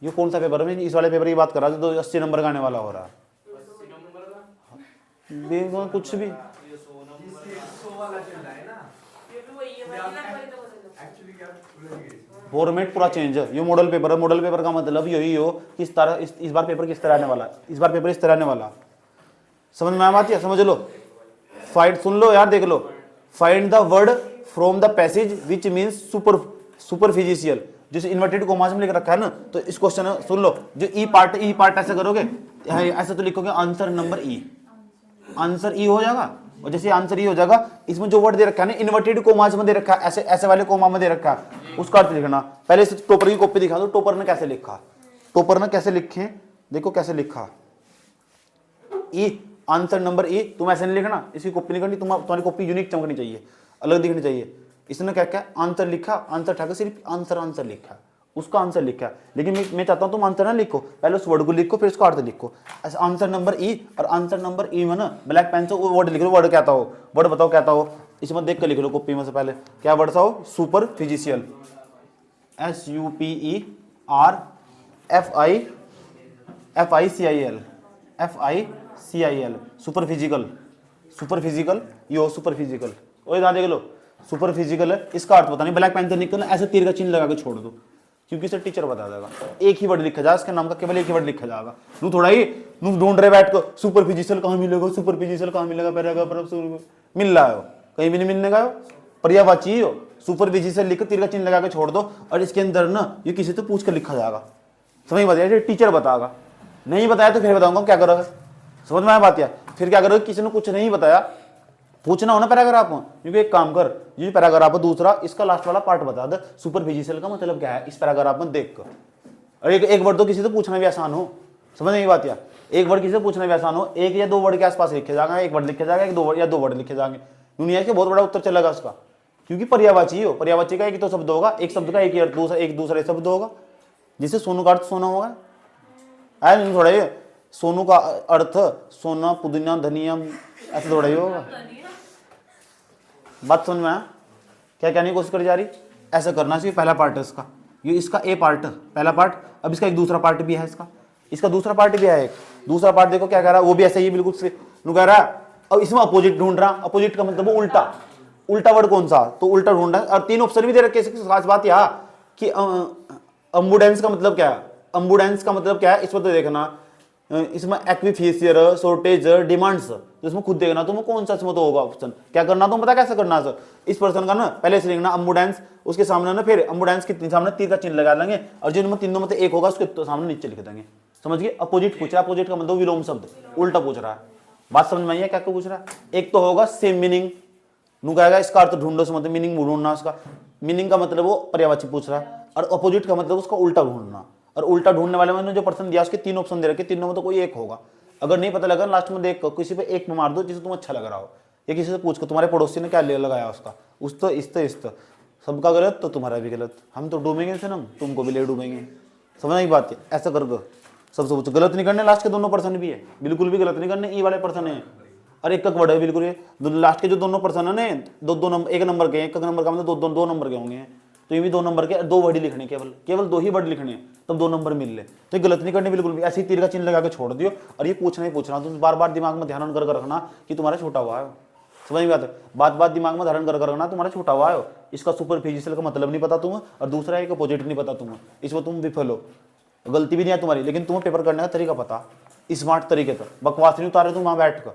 ये कौन सा पेपर है, इस वाले पेपर की बात कर रहा था, तो 80 नंबर का आने वाला हो रहा है। कुछ भी फॉर्मेट पूरा चेंज है। ये मॉडल पेपर है, मॉडल पेपर का मतलब यही हो कि इस तरह इस बार पेपर किस तरह आने वाला है, इस बार पेपर इस तरह आने वाला। समझ में आती है, समझ लो। फाइंड, सुन लो यार, देख लो। Find the word from the passage which means superficial, जिसे इन्वर्टेड कोमास में लिख रखा है ना, तो इस क्वेश्चन सुन लो। जो ई पार्ट ऐसे करोगे, ऐसे तो लिखोगे आंसर नंबर ई, आंसर ई हो जाएगा। और जैसे आंसर ई हो जाएगा, इसमें जो वर्ड दे रखा है ना इन्वर्टेड कोमास में दे रखा है, ऐसे ऐसे वाले कोमा में दे रखा है, उसका अर्थ लिखना। पहले से टॉपर की कॉपी दिखा दो, टॉपर ने कैसे लिखा, टॉपर ने कैसे लिखे, देखो कैसे लिखा। ई आंसर नंबर ई, तुम ऐसे नहीं लिखना, इसकी कॉपी नहीं करनी, तुम्हारी कॉपी यूनिक चमकनी चाहिए, अलग दिखनी चाहिए। इसने क्या क्या आंसर लिखा, आंसर ठाकर सिर्फ आंसर लिखा, उसका आंसर लिखा। लेकिन मैं चाहता हूं तुम आंसर ना लिखो, पहले उस वर्ड को लिखो फिर उसका अर्थ लिखो। ऐसे आंसर नंबर ई, और आंसर नंबर ई में ना ब्लैक पेन से वो वर्ड लिख लो, वर्ड क्या था हो, वर्ड बताओ क्या था हो, इसमें देख कर लिख लो कॉपी में से पहले क्या वर्ड था हो, सुपरफिशियल, SUPERFICIL, सुपरफिजिकल, यो सुपरफिजिकल। और इधर देख लो सुपरफिजिकल है, इसका अर्थ पता नहीं, ब्लैक पेन से निकलना, ऐसे तीर का चिन्ह लगा के छोड़ दो, क्योंकि इसे टीचर बता देगा। एक ही वर्ड लिखा जाएगा, इसके नाम का केवल एक ही वर्ड लिखा जाएगा। तू थोड़ा ही तू ढूंढ रहे बैठ को सुपरफिजिकल कहाँ मिलेगा, सुपरफिजिकल कहाँ मिलेगा, पैराग्राफ मिल रहा हो, कहीं भी नहीं मिलने का, पर्यायवाची हो। सुपरफिजिकल लिख तीर का चिन्ह लगा के छोड़ दो, और इसके अंदर ना ये किसी से पूछ कर लिखा जाएगा। समझ बताइए, टीचर बताएगा, नहीं बताया तो फिर बताऊंगा क्या करोगे। समझ में आया बात? या फिर क्या करोगे, किसी ने कुछ नहीं बताया, पूछना हो ना पैराग्राफ में, क्योंकि एक काम कर, ये पैराग्राफ है दूसरा, इसका लास्ट वाला पार्ट बता दे, सुपरफिशियल का मतलब क्या है इस पैराग्राफ में देख कर। और एक वर्ड तो किसी से पूछना भी आसान हो, समझ नहीं बात? या एक वर्ड किसी से पूछना भी आसान हो, एक या दो वर्ड के आसपास लिखे जाएगा, एक वर्ड लिखे जाएगा, एक दो वर्ड या दो वर्ड लिखे जाएंगे, दुनिया के बहुत बड़ा उत्तर चलेगा उसका, क्योंकि पर्यायवाची हो। पर्यायवाची का एक तो शब्द होगा, एक शब्द का एक दूसरे शब्द होगा, जिससे सोनू का अर्थ सोना होगा। है थोड़ा ये सोनू का अर्थ सोना, पुदीना, धनिया, ऐसे थोड़ा ही होगा। बात समझ में आया? क्या कहने की कोशिश करी जा रही? ऐसा करना चाहिए। पहला पार्ट है इसका, ये इसका ए पार्ट, पहला पार्ट। अब इसका एक दूसरा पार्ट भी है, इसका दूसरा पार्ट भी है। एक दूसरा पार्ट देखो क्या कह रहा है, वो भी ऐसा ही बिल्कुल कह रहा है। अब इसमें अपोजिट ढूंढ रहा, अपोजिट का मतलब उल्टा, उल्टा वर्ड कौन सा, तो उल्टा ढूंढ रहा है। और 3 ऑप्शन भी दे रखे। खास बात यह कि अम्बुडेंस का मतलब क्या है, अम्बुडेंस का मतलब क्या है इसमें तो देखना, इसमें एक्विफिशियर, शॉर्टेज, डिमांड्स, तो इसमें खुद देखना तुम्हें कौन सा इसमें तो होगा ऑप्शन। क्या करना तुम पता कैसे करना सर, इस पर्सन का ना पहले से लिखना अम्बुडेंस, उसके सामने ना फिर अम्बुडेंस के सामने तीर का चिन्ह लगा लेंगे, और जिनमें तीनों में से एक होगा उसके तो सामने नीचे लिख देंगे। समझ गए? अपोजिट पूछ रहा है, अपोजिट का मतलब विलोम शब्द, उल्टा पूछ रहा है। बात समझ में आई है क्या पूछ रहा है? एक तो होगा सेम मीनिंग, नू कहेगा इसका अर्थ ढूंढो, से मतलब मीनिंग ढूंढना, उसका मीनिंग का मतलब वो पर्यायवाची पूछ रहा है, और अपोजिट का मतलब उसका उल्टा ढूंढना। और उल्टा ढूंढने वाले मैंने जो पर्सन दिया उसके 3 ऑप्शन दे रखे, तीनों में तो कोई एक होगा। अगर नहीं पता लगा लास्ट में देख किसी पे एक मार दो जिसे तुम अच्छा लग रहा हो, या किसी से पूछ कर तुम्हारे पड़ोसी ने क्या ले लगाया उसका, उस तो इस तो सबका गलत तो तुम्हारा भी गलत, हम तो डूबेंगे से ना, तुमको भी ले डूबेंगे। समझ नहीं बात है? ऐसा कर दो, सबसे पूछो, गलत नहीं करने, लास्ट के दोनों पर्सन भी है, बिल्कुल भी गलत नहीं करने, ई वाले पर्सन है, और एक वर्ड है बिल्कुल ये, लास्ट के जो दोनों पर्सन है ना, दो नंबर, एक नंबर के, एक नंबर का मतलब दो नंबर के होंगे, तो ये भी 2 नंबर के, 2 वर्ड ही लिखने, केवल 2 ही वर्ड लिखने, तब 2 नंबर मिल ले, तो ये गलत नहीं करने बिल्कुल भी। ऐसे ही तीर का चिन्ह लगा के छोड़ दियो, और ये पूछना ही पूछना, तुम बार बार दिमाग में ध्यान कर रखना कि तुम्हारा छोटा हुआ है। समझ में आता है? बात दिमाग में धारण कर रखना, तुम्हारा छोटा हुआ है, इसका सुपरफिशियल का मतलब नहीं पता तुम्हें, और दूसरा एक अपोजिट नहीं पता तुम्हें, इसमें तुम विफल हो, गलती भी नहीं है तुम्हारी, लेकिन तुम्हें पेपर करने का तरीका पता, स्मार्ट तरीके से, बकवास नहीं उतारे तुम वहां बैठ कर।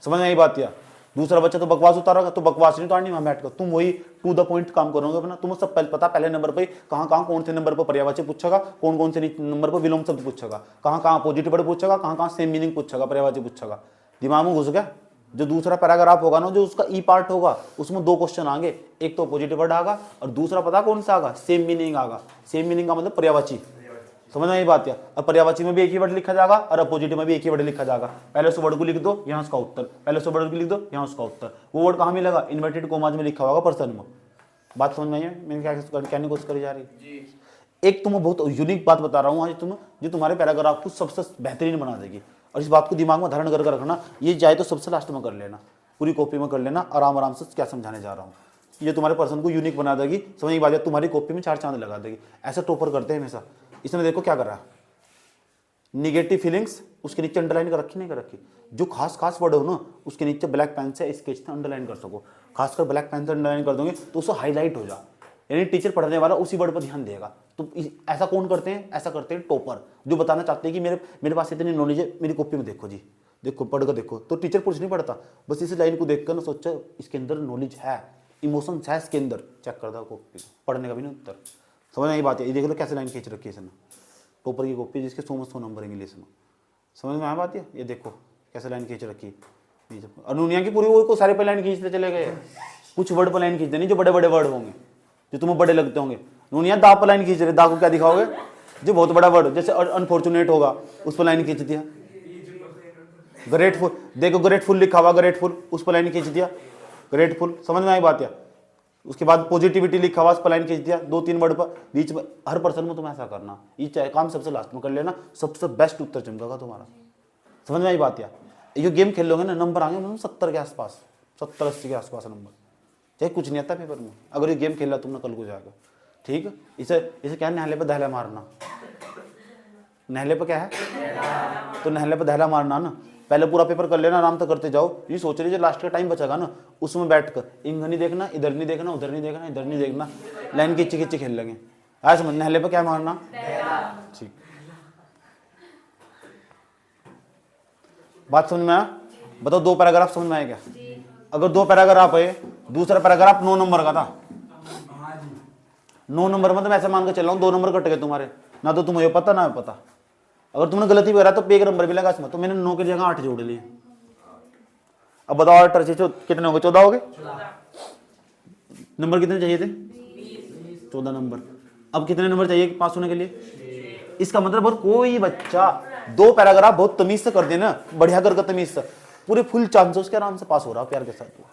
समझ में आई बात? या दूसरा बच्चा तो बकवास उतारोगा, तो बकवास नहीं उतारनी वहां बैठकर, तुम वही टू द पॉइंट काम करोगे अपना। तुम्हें सब पता, पहले नंबर पे कहाँ कौन से नंबर पर पर्यायवाची पूछेगा, कौन से नंबर पर विलोम शब्द पूछेगा, कहाँ अपोजिट वर्ड पूछेगा, कहाँ सेम मीनिंग पूछेगा, पर्यायवाची पूछेगा। दिमाग में घुस गया? जो दूसरा पैराग्राफ होगा ना, जो उसका ई पार्ट होगा, उसमें 2 क्वेश्चन आएंगे, एक तो अपोजिट वर्ड आगा, और दूसरा पता कौन सा आगा, सेम मीनिंग आगा। सेम मीनिंग का मतलब पर्यायवाची। समझ में आई बात? या और पर्यायवाची में भी एक ही वर्ड लिखा जाएगा, और अपोजिट में भी एक ही वर्ड लिखा जाएगा। पहले उस वर्ड को लिख दो, यहाँ उसका उत्तर, पहले उस वर्ड को लिख दो, यहाँ उसका उत्तर। वो वर्ड कहाँ मिलेगा? इन्वर्टेड कोमाज में लिखा होगा पर्सन में। बात समझ में आई है? मैंने क्या कहने की कोशिश करी जा रही? एक तुम्हें बहुत यूनिक बात बता रहा हूँ आज तुम्हें, जो तुम्हारे पैराग्राफ को सबसे बेहतरीन बना देगी, और इस बात को दिमाग में धारण करके रखना। ये चाहे तो सबसे लास्ट में कर लेना, पूरी कॉपी में कर लेना, आराम से क्या समझाने जा रहा हूँ। ये तुम्हारे पर्सन को यूनिक बना देगी। समझ की बात है? तुम्हारी कॉपी में 4 चांद लगा देगी। ऐसा टॉपर करते हैं हमेशा, इसमें देखो क्या कर रहा है, निगेटिव फीलिंग्स उसके नीचे अंडरलाइन कर रखी, नहीं कर रखी। जो खास खास वर्ड हो ना उसके नीचे ब्लैक पेन से स्केच से अंडरलाइन कर सको, खासकर ब्लैक पेन से अंडरलाइन कर दोगे तो उसको हाईलाइट हो जा, यानी टीचर पढ़ने वाला उसी वर्ड पर ध्यान देगा। तो ऐसा कौन करते हैं, ऐसा करते हैं टॉपर, जो बताना चाहते हैं कि मेरे पास इतनी नॉलेज है, मेरी कॉपी में देखो जी, देखो पढ़ कर देखो। तो टीचर कुछ नहीं पढ़ता, बस इस लाइन को देखकर ना सोचा इसके अंदर नॉलेज है, इमोशंस है इसके अंदर, चेक कर दो कॉपी, पढ़ने का भी नहीं उत्तर। समझ में आई बात है, ये देख लो कैसे लाइन खींच रखी है इसने, टॉपर की कॉपी जिसके 100 नंबर इंग्लिश में। समझ में आया बात है, ये देखो कैसे लाइन खींच रखी है। अनुनिया की पूरी वो को सारे पे लाइन खींचते चले गए, कुछ वर्ड पर लाइन खींचते नहीं जो बड़े बड़े वर्ड होंगे, जो तुम्हें बड़े लगते होंगे। नूनिया दा पर लाइन खींच रहे, दा को क्या दिखाओगे, जो बहुत बड़ा वर्ड जैसे अनफॉर्चुनेट होगा उस पर लाइन खींच दिया। ग्रेटफुल, देखो ग्रेटफुल लिखा हुआ, ग्रेटफुल उस पर लाइन खींच दिया, ग्रेटफुल। समझ में आई बात है। उसके बाद पॉजिटिविटी लिखा हुआ, उस पर लाइन खींच दिया, 2-3 वर्ड पर बीच में। हर पर्सन में तुम ऐसा करना, ये चाहे काम सबसे लास्ट में कर लेना, सबसे बेस्ट उत्तर चमकेगा तुम्हारा। समझ में आई बात है। ये गेम खेल लोगे ना, नंबर आएंगे 70 के आसपास, 70-80 के आसपास नंबर, चाहे कुछ नहीं आता पेपर में। अगर ये गेम खेला तुमने कल को जाएगा, ठीक है। इसे क्या है, नहले पर दहला मारना। नहले पर क्या है, तो नहले पर दहला मारना ना। पहले पूरा पेपर कर लेना, आराम से करते जाओ। ये सोच रही जो लास्ट का टाइम बचेगा ना, उसमें बैठकर इंग नहीं देखना, इधर नहीं देखना, उधर नहीं देखना, इधर नहीं देखना, लाइन खींचे खींचे खेल लेंगे। आज समझ, नहले पर क्या मारना, ठीक। बात समझ में आया, बताओ 2 पैराग्राफ समझ में आए क्या। अगर 2 पैराग्राफ है, दूसरा पैराग्राफ 9 नंबर का था, 9 नंबर में तो मैं ऐसे मान के चल रहा हूँ 2 नंबर कट गए तुम्हारे, ना तो तुम्हें पता ना पता। अगर तुमने गलती करा तो 1 नंबर मिलेगा इसमें। तो मैंने 9 की जगह 8 जोड़ लिए। अब बताओ 8 से कितने हो गए, 14 हो गए। नंबर कितने चाहिए थे, 14 नंबर। अब कितने नंबर चाहिए पास होने के लिए। इसका मतलब और कोई बच्चा 2 पैराग्राफ बहुत तमीज से कर देना, बढ़िया कर तमीज से, पूरे फुल चांस उसके आराम से पास हो रहा प्यार के साथ।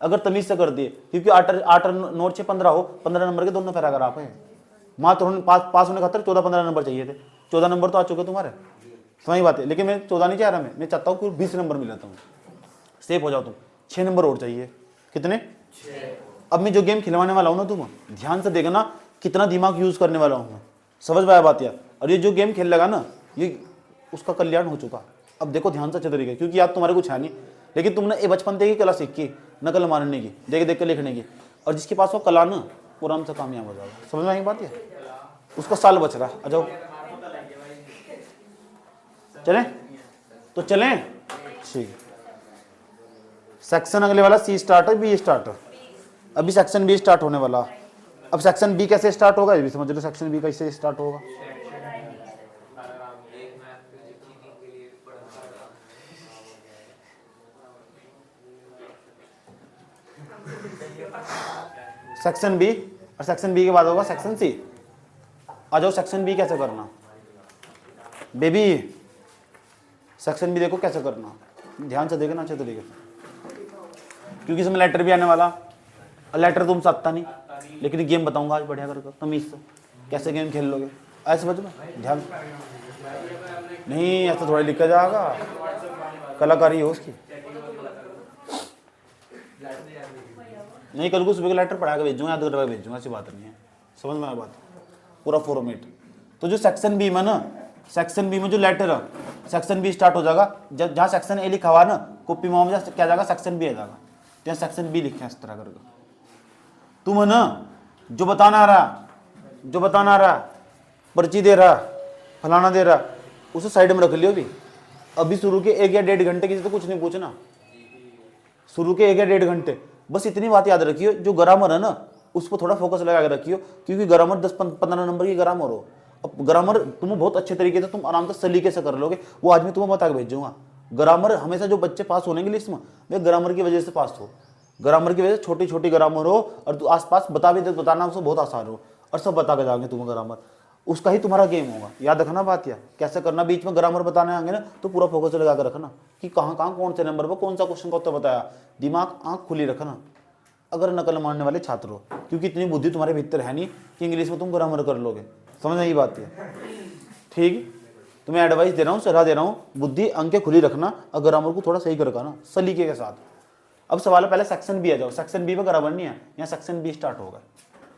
अगर तमीज से कर दिए, क्योंकि 8 नोट 6 15 हो, 15 नंबर के दोनों पैराग्राफ है। मात्र पास होने खातर 14-15 नंबर चाहिए थे, 14 नंबर तो आ चुके तुम्हारे। समझ बात है। लेकिन मैं 14 नहीं चाह रहा, मैं चाहता हूँ कि 20 नंबर मिलता हूँ, सेफ हो जाओ तुम। 6 नंबर और चाहिए, कितने, 6। अब मैं जो गेम खिलवाने वाला हूँ ना, तुम ध्यान से देखना कितना दिमाग यूज करने वाला हूँ मैं। समझ में आया बात यार। और ये जो गेम खेल लगा ना, ये उसका कल्याण हो चुका। अब देखो ध्यान से अच्छे तरीके, क्योंकि याद तुम्हारे कुछ है नहीं, लेकिन तुमने ये बचपन से ही कला सीखी, नकल मारने की, देख देख के लिखने की। और जिसके पास वो कला ना, वो आराम से कामयाब हो जाएगा। समझ में आई बात है। उसका साल बच रहा है। आ जाओ चलें, तो चलें, ठीक। सेक्शन अगले वाला सी स्टार्ट है, बी स्टार्ट है। अभी सेक्शन बी स्टार्ट होने वाला। अब सेक्शन बी कैसे स्टार्ट होगा ये भी समझ लो। सेक्शन बी कैसे स्टार्ट होगा, सेक्शन बी, और सेक्शन बी के बाद होगा सेक्शन सी। आ जाओ सेक्शन बी कैसे करना बेबी। सेक्शन बी देखो कैसे करना, ध्यान से देखना अच्छे तरीके से, क्योंकि इसमें लेटर भी आने वाला। और लेटर तुमसे आता नहीं, लेकिन गेम बताऊंगा आज बढ़िया करके तमीज से, कैसे गेम खेल लोगे ऐसे। समझ में ध्यान नहीं, ऐसा थोड़ा लिखा जाएगा, कलाकारी हो उसकी। नहीं, कल को सुबह का लेटर पढ़ा के भेजूंगा, याद करवा के भेजूंगा, ऐसी बात नहीं है। समझ में आया बात, पूरा फॉर्मेट। तो जो सेक्शन बी में ना, सेक्शन बी में जो लेटर है, सेक्शन बी स्टार्ट हो जाएगा जहाँ सेक्शन ए लिखा हुआ ना, कॉपी में क्या जाएगा, सेक्शन बी आ जाएगा। तो सेक्शन बी लिखे इस तरह करके। तुम है ना जो बताना आ रहा, पर्ची दे रहा, फलाना दे रहा, उसे साइड में रख लियो। अभी शुरू के 1 या 1.5 घंटे किसी तो कुछ नहीं पूछना, शुरू के 1 या 1.5 घंटे बस इतनी बात याद रखियो। जो ग्रामर है ना, उस पर थोड़ा फोकस लगा के रखियो, क्योंकि ग्रामर 10-15 नंबर की ग्रामर हो। अब ग्रामर तुम बहुत अच्छे तरीके से, तुम आराम से सलीके से कर लोगे। वो आज मैं तुम्हें बता के भेजूंगा। ग्रामर हमेशा जो बच्चे पास होने के लिए इसमें, वे ग्रामर की वजह से पास हो। ग्रामर की वजह से छोटी छोटी ग्रामर हो, और तू आसपास बता भी दे, बताना उसको बहुत आसान हो, और सब बता के जाओगे तुम्हें ग्रामर। उसका ही तुम्हारा गेम होगा। याद रखना बात या कैसे करना। बीच में ग्रामर बताने आएंगे ना, तो पूरा फोकस लगा कर रखना कि कहाँ कहाँ कौन से नंबर पर कौन सा क्वेश्चन का उत्तर बताया। दिमाग आँख खुली रखना अगर नकल मारने वाले छात्र हो, क्योंकि इतनी बुद्धि तुम्हारे भीतर है नहीं कि इंग्लिश में तुम ग्रामर कर लोगे। समझ में ये बात है, ठीक। तुम्हें एडवाइस दे रहा हूँ, सलाह दे रहा हूँ, बुद्धि आंखें खुली रखना और ग्रामर को थोड़ा सही कर रखना सलीके के साथ। अब सवाल है, पहले सेक्शन बी आ जाओ। सेक्शन बी में ग्रामर नहीं है, यहाँ सेक्शन बी स्टार्ट होगा।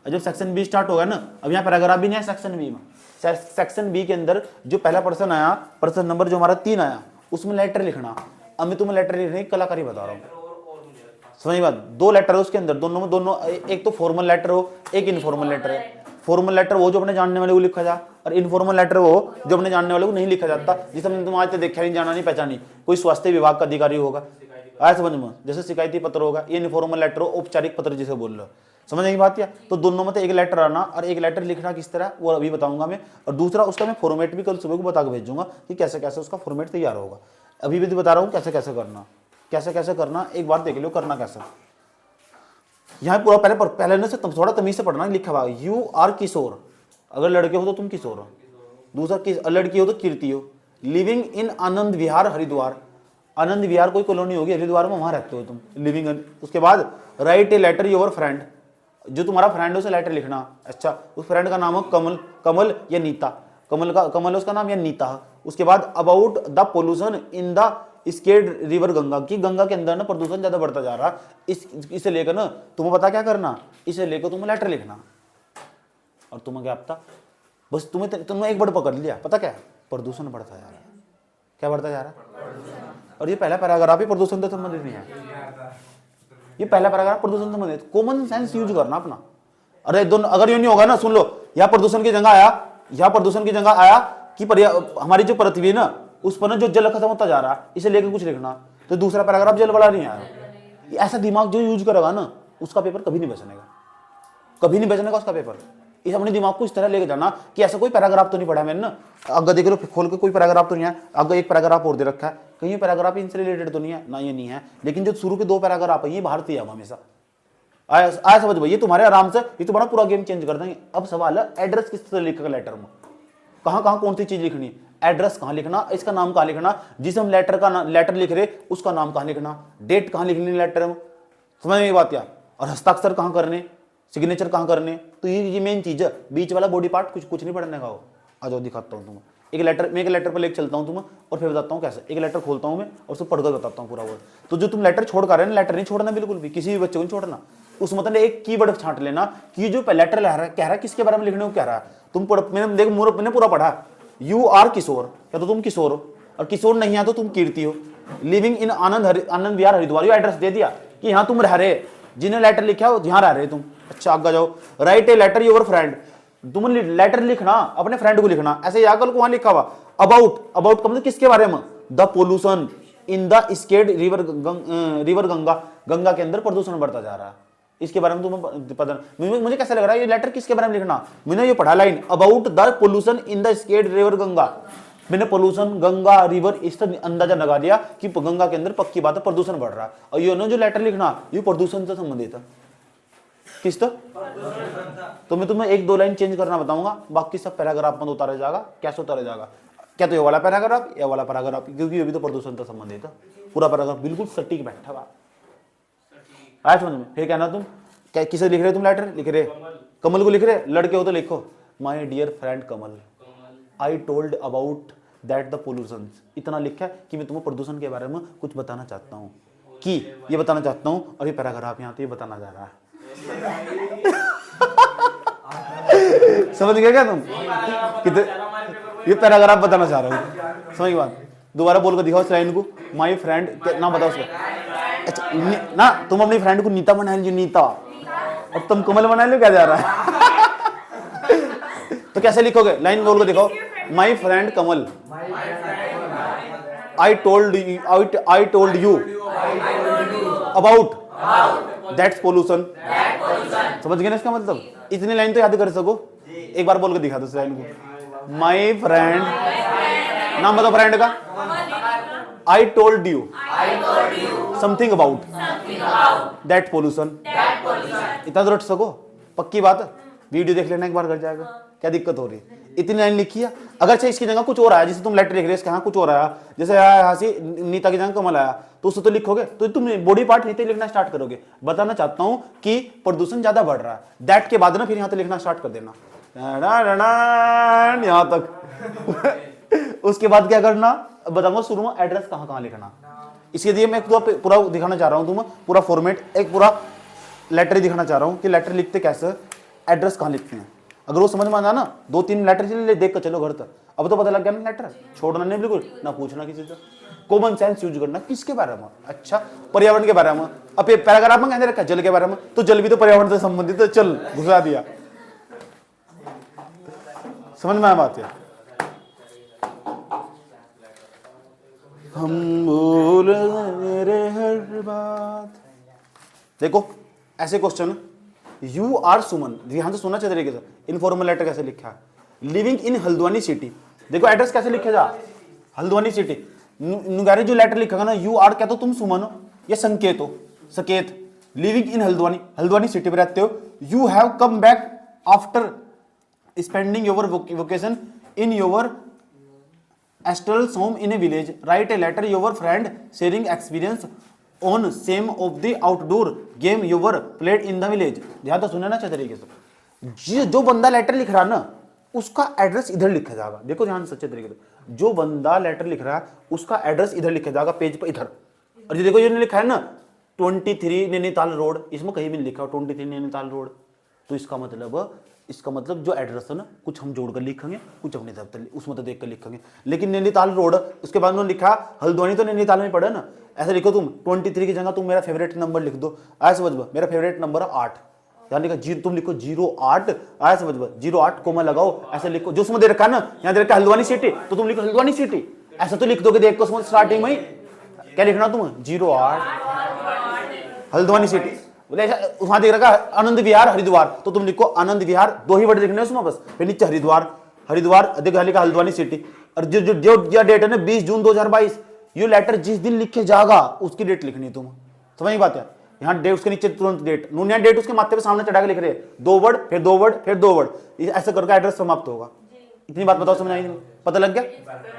और जब सेक्शन बी स्टार्ट होगा ना, अब यहाँ पैराग्राफ भी नहीं है सेक्शन बी में, सेक्शन बी के अंदर जो पहला पर्सन आया, पर्सन नंबर जो हमारा 3 आया, उसमें लेटर लिखना। अब मैं तुम्हें लेटर लिखने की कलाकारी बता रहा हूँ, समझ बात। 2 लेटर है उसके अंदर, दोनों एक तो फॉर्मल लेटर हो, एक इनफॉर्मल लेटर है। फॉर्मल लेटर वो जो अपने जानने वाले को लिखा जा, और इनफॉर्मल लेटर वो जो अपने जानने वाले को नहीं लिखा जाता, जिसे हमने तुम आज तक देखा नहीं, जाना नहीं, पहचानी। कोई स्वास्थ्य विभाग का अधिकारी होगा, आया समझ में, जैसे शिकायती पत्र होगा, ये इनफॉर्मल लेटर हो, औपचारिक पत्र जिसे बोल रहे हो, समझ नहीं बात क्या। तो दोनों में तो एक लेटर आना और एक लेटर लिखना किस तरह, वो अभी बताऊंगा मैं। और दूसरा उसका मैं फॉर्मेट भी कल सुबह को बता के भेजूंगा कि कैसे कैसे उसका फॉर्मेट तैयार होगा। अभी भी बता रहा हूँ कैसे कैसे करना, एक बार देख लो करना कैसे। यहाँ पूरा पहले ना से थोड़ा तमीज से पढ़ना, लिखा हुआ यू आर किशोर, अगर लड़के हो तो तुम किशोर हो, दूसरा लड़की हो तो कीर्ति हो, लिविंग इन आनंद विहार हरिद्वार। आनंद विहार कोई कॉलोनी होगी हरिद्वार में, वहां रहते हो तुम, लिविंग इन। उसके बाद write a letter your friend, जो तुम्हारा फ्रेंड है उसे लेटर लिखना। अच्छा, उस फ्रेंड का नाम है कमल या नीता, कमल है उसका नाम या नीता। उसके बाद about the pollution in the scared river Ganga, की गंगा के अंदर ना प्रदूषण ज्यादा बढ़ता जा रहा, इसे लेकर ना तुम्हें पता क्या करना, इसे लेकर तुम्हें लेटर लिखना। और तुम्हें क्या पता, बस तुमने एक वर्ड पकड़ लिया, पता क्या, प्रदूषण बढ़ता जा रहा है। क्या बढ़ता जा रहा है? और ये पहला पैराग्राफ ही प्रदूषण से संबंधित नहीं है, ये पहला पैराग्राफ प्रदूषण से संबंधित। कॉमन सेंस यूज करना अपना। अरे दोनों अगर ये नहीं होगा ना, सुन लो, यहाँ प्रदूषण की जगह आया कि हमारी जो पृथ्वी है ना, उस पर ना जो जल खत्म होता जा रहा है, इसे लेकर कुछ लिखना। तो दूसरा पैराग्राफ जल वाला नहीं आया। ऐसा दिमाग जो यूज करेगा ना, उसका पेपर कभी नहीं बचनेगा उसका पेपर। इस अपने दिमाग को इस तरह लेके जाना कि ऐसा कोई पैराग्राफ तो नहीं पढ़ा मैंने ना, आगे देख लो खोल के, कोई पैराग्राफ तो नहीं है, आगे एक पैराग्राफ और दे रखा है, कहीं पैराग्राफ इनसे रिलेटेड तो नहीं है ना, ये नहीं है। लेकिन जो शुरू के 2 पैराग्राफ है ये भारतीय है हमेशा। आया समझ भाई, ये तुम्हारे आराम से, ये तुम्हारा पूरा गेम चेंज कर देंगे। अब सवाल है एड्रेस किस तरह लिखेगा लेटर में, कहाँ कौन सी चीज लिखनी है, एड्रेस कहाँ लिखना, इसका नाम कहाँ लिखना, जिसे हम लेटर लिख रहे उसका नाम कहाँ लिखना, डेट कहाँ लिखनी लेटर में, समझ में बात क्या। और हस्ताक्षर कहाँ करने, सिग्नेचर कहाँ करने, तो ये मेन चीज है। बीच वाला बॉडी पार्ट कुछ नहीं पढ़ने का हो। आ जाओ दिखाता हूँ तुम्हें मैं एक लेटर पर लेकर चलता हूँ तुम्हें, और फिर बताता हूँ कैसे। एक लेटर खोलता हूँ मैं और उसको पढ़कर बताता हूँ पूरा वर्ड। तो जो तुम लेटर छोड़ कर रहे हैं, लेटर नहीं छोड़ना बिल्कुल भी, किसी भी बच्चे को नहीं छोड़ना। उस मतलब एक कीवर्ड छांट लेना कि जो लेटर कह रहा है किसके बारे में लिखने को कह रहा है। तुम मैंने पूरा पढ़ा, यू आर किशोर, या तो तुम किशोर हो, और किशोर नहीं है तो तुम कीर्ति हो, living in Anand Vihar Haridwar. Address दे दिया कि यहाँ तुम रह रहे, जिन्हें लेटर लिखा हो यहाँ रह रहे तुम। अच्छा आगे जाओ, write a letter your friend, तुम लेटर लिखना अपने फ्रेंड को लिखना। ऐसे याकल को वहां लिखा हुआ अबाउट का मतलब किसके बारे में, the pollution in the scared river Ganga के अंदर प्रदूषण बढ़ता जा रहा है, इसके बारे में तुम्हें पता। मुझे कैसा लग रहा है ये लेटर किसके बारे में लिखना। मैंने ये पढ़ा line, about the pollution in the scared river Ganga. मैंने पोल्यूशन गंगा रिवर इससे अंदाजा लगा दिया कि गंगा के अंदर पक्की बात है प्रदूषण बढ़ रहा है। और ये जो लेटर लिखना ये प्रदूषण से संबंधित है। किस तो मैं तुम्हें 1-2 लाइन चेंज करना बताऊंगा, बाकी सब पैराग्राफ में उतारा जाएगा। कैसे उतारा जाएगा, क्या तो ये वाला पैराग्राफ, ये वाला पैराग्राफ, क्योंकि अभी तो प्रदूषण से संबंधित है। पूरा पैराग्राफ बिल्कुल सटीक बैठा हुआ आया समझ में। फिर कहना तुम किसे लिख रहे, तुम लेटर लिख रहे कमल को लिख रहे, लड़के हो तो लिखो my dear friend Kamal, I told about that the pollution. इतना लिखा है कि मैं तुम्हें प्रदूषण के बारे में कुछ बताना चाहता हूँ, कि ये बताना चाहता हूँ। और ये पैराग्राफ यहाँ तो ये बताना जा रहा है। समझ गए क्या तुम, कितने ये पैराग्राफ बताना चाह रहा हूँ, समझ गए बात। दोबारा बोल कर दिखाओ इस लाइन को, माय फ्रेंड नाम बताओ उसका। अच्छा ना, तुम अपनी फ्रेंड को नीता बना लीजिए, नीता, और तुम कमल बना लो, क्या जा रहा है। तो कैसे लिखोगे, लाइन बोल कर दिखाओ, my friend Kamal, I told you about that's pollution. समझ गए ना इसका मतलब। इतनी लाइन तो याद कर सको, एक बार बोल के दिखा दो इस लाइन को, माय फ्रेंड, नाम बताओ फ्रेंड का, I told you something about that pollution. इतना तो रट सको, पक्की बात। वीडियो देख लेना एक बार, कर जाएगा। क्या दिक्कत हो रही है, इतनी लाइन लिखी है। अगर से इसकी जगह कुछ और आया, जैसे तुम लेटर लिख रहे हो इसके यहाँ कुछ और आया, जैसे आया यहाँ से नीता की जगह कमल आया, तो उससे तो लिखोगे, तो तुम बॉडी पार्ट नीचे लिखना स्टार्ट करोगे। बताना चाहता हूं कि प्रदूषण ज्यादा बढ़ रहा है, दैट के बाद ना फिर यहाँ तो लिखना स्टार्ट कर देना यहाँ तक। उसके बाद क्या करना बताऊंगा, शुरू में एड्रेस कहाँ लिखना। इसके लिए मैं पूरा दिखाना चाह रहा हूँ तुम्हें, पूरा फॉर्मेट, एक पूरा लेटर दिखाना चाह रहा हूँ कि लेटर लिखते कैसे, एड्रेस कहाँ लिखते हैं। अगर वो समझ में आना ना 2-3 लेटर ले देख कर चलो घर तक। अब तो पता लग गया ना लेटर, छोड़ना नहीं बिल्कुल ना, पूछना किसी से, कॉमन सेंस यूज करना। किसके बारे में? अच्छा पर्यावरण के बारे में। अब ये पैराग्राफ में कहते रखा जल के बारे में, तो जल भी तो पर्यावरण से संबंधित है, चल घुसा दिया। समझ में आया बात? है हम बोल मेरे हर बात। देखो ऐसे क्वेश्चन, यू आर सुमन, ध्यान से सुनना चाहिए तरीके से। इनफॉर्मल लेटर कैसे लिखा है? लिविंग इन हल्द्वानी सिटी, देखो एड्रेस कैसे लिखेगा, हल्द्वानी सिटी। नुगारी जो लेटर लिखेगा ना, यू आर, क्या तो तुम सुमन हो या संकेत हो, Saket. Living in Haldwani, Haldwani city में रहते हो। You have come back after spending your vacation in your ancestral home in a village. Write a letter your friend sharing experience on some of the outdoor game your played in the village. ध्यान तो सुनना अच्छे तरीके से। जो बंदा letter लिख रहा है ना, उसका एड्रेस इधर लिखा जाएगा। देखो ध्यान से अच्छे तरीके से, जो बंदा लेटर लिख रहा है उसका एड्रेस इधर लिखा जाएगा पेज पर इधर। और जो देखो ये लिखा है ना 23 नैनीताल रोड, इसमें कहीं भी नहीं लिखा 23 नैनीताल रोड। तो इसका मतलब जो एड्रेस है ना, कुछ हम जोड़कर लिखेंगे, कुछ अपने दफ्तर उसमें तो देख कर लिखेंगे। लेकिन नैनीताल रोड, उसके बाद उन्होंने लिखा हल्द्वानी, तो नैनीताल में पड़ा ना। ऐसे लिखो तुम 23 की जगह तुम मेरा फेवरेट नंबर लिख दो, ऐसे समझ, मेरा फेवरेट नंबर है 8, यहाँ लिखा तुम लिखो 08, ऐसे समझ 08 कोमा लगाओ, ऐसे लिखो। जो उसमें दे रखा है ना, यहाँ दे रखा है हल्द्वानी सिटी, तो तुम लिखो हल्द्वानी सिटी, ऐसा तो लिख दोगे। देखो उसमें स्टार्टिंग में क्या लिखना तुम, 08 हल्द्वानी सिटी। बोले वहां देख रखा आनंद विहार हरिद्वार, तो तुम लिखो आनंद विहार, 2 ही वर्ड लिखने उसमें बस, फिर नीचे हरिद्वार, हरिद्वार देखो लिखा हल्द्वानी सिटी। और जो डेट है ना 20 जून 2022, ये लेटर जिस दिन लिखे जाएगा उसकी डेट लिखनी तुम। समझ बात है? यहाँ डेट उसके नीचे तुरंत डेट, नूनिया डेट उसके माथे पे सामने चढ़ा के लिख रहे हैं, 2 वर्ड फिर 2 वर्ड फिर 2 वर्ड, ऐसा करके एड्रेस समाप्त होगा। इतनी बात बताओ, समझ आई? पता लग गया?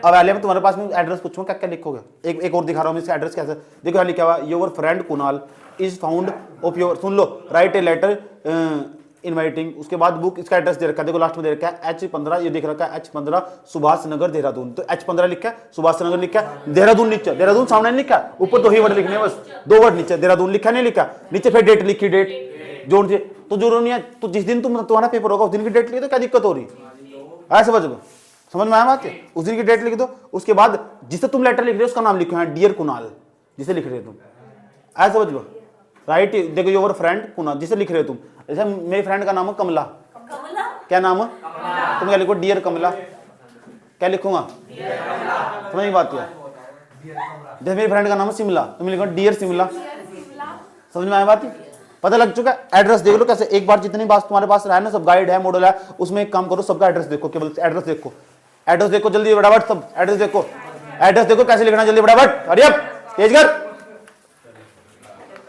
अब आले में तुम्हारे पास में एड्रेस पूछूंगा, क्या क्या लिखोगे। एक और दिखा रहा हूँ इसका एड्रेस कैसे। देखो यहाँ लिखा हुआ your friend Kunal is found of your, सुन लो, राइट ए लेटर इनवाइटिंग। उसके बाद बुक, इसका एड्रेस दे रखा है, देखो लास्ट में दे रखा है H15, ये देख रखा है H15 सुभाष नगर देहरादून। तो H15 लिखा है, सुभाष नगर लिखा है, देहरादून नीचे, देहरादून सामने नहीं लिखा, ऊपर 2 ही वर्ड लिखने बस, 2 वर्ड नीचे, देहरादून लिखा नहीं लिखा, नीचे फिर डेट लिखी, डेट जोड़ दिए। तो जो नहीं है, तो जिस दिन तुम्हारा पेपर होगा उस दिन की डेट लिख दो, क्या दिक्कत हो रही है? ऐसे समझ में आया बात? उस दिन की डेट लिख दो। उसके बाद जिसे तुम लेटर लिख रहे हो उसका नाम लिखो, डियर कुणाल जिसे लिख रहे हो तुम, ऐसे समझ लो। राइट देखो योर फ्रेंड कुणाल जिसे लिख रहे हो तुम, जैसे मेरे फ्रेंड का नाम है कमला, क्या नाम है? तुम क्या लिखो, डियर कमला, क्या लिखूंगा? समझ बात है? जैसे मेरे फ्रेंड का नाम है शिमला, तुम लिखो डियर शिमला। समझ में आया बात? पता लग चुका है? एड्रेस देख लो कैसे, एक बार जितनी बात तुम्हारे पास रहा है ना, सब गाइड है, मॉडल है, उसमें एक काम करो, सबका एड्रेस देखो, केवल एड्रेस देखो, एड्रेस देखो जल्दी फटाफट, सब एड्रेस देखो, एड्रेस देखो कैसे लिखना जल्दी फटाफट, हरी अप तेज कर।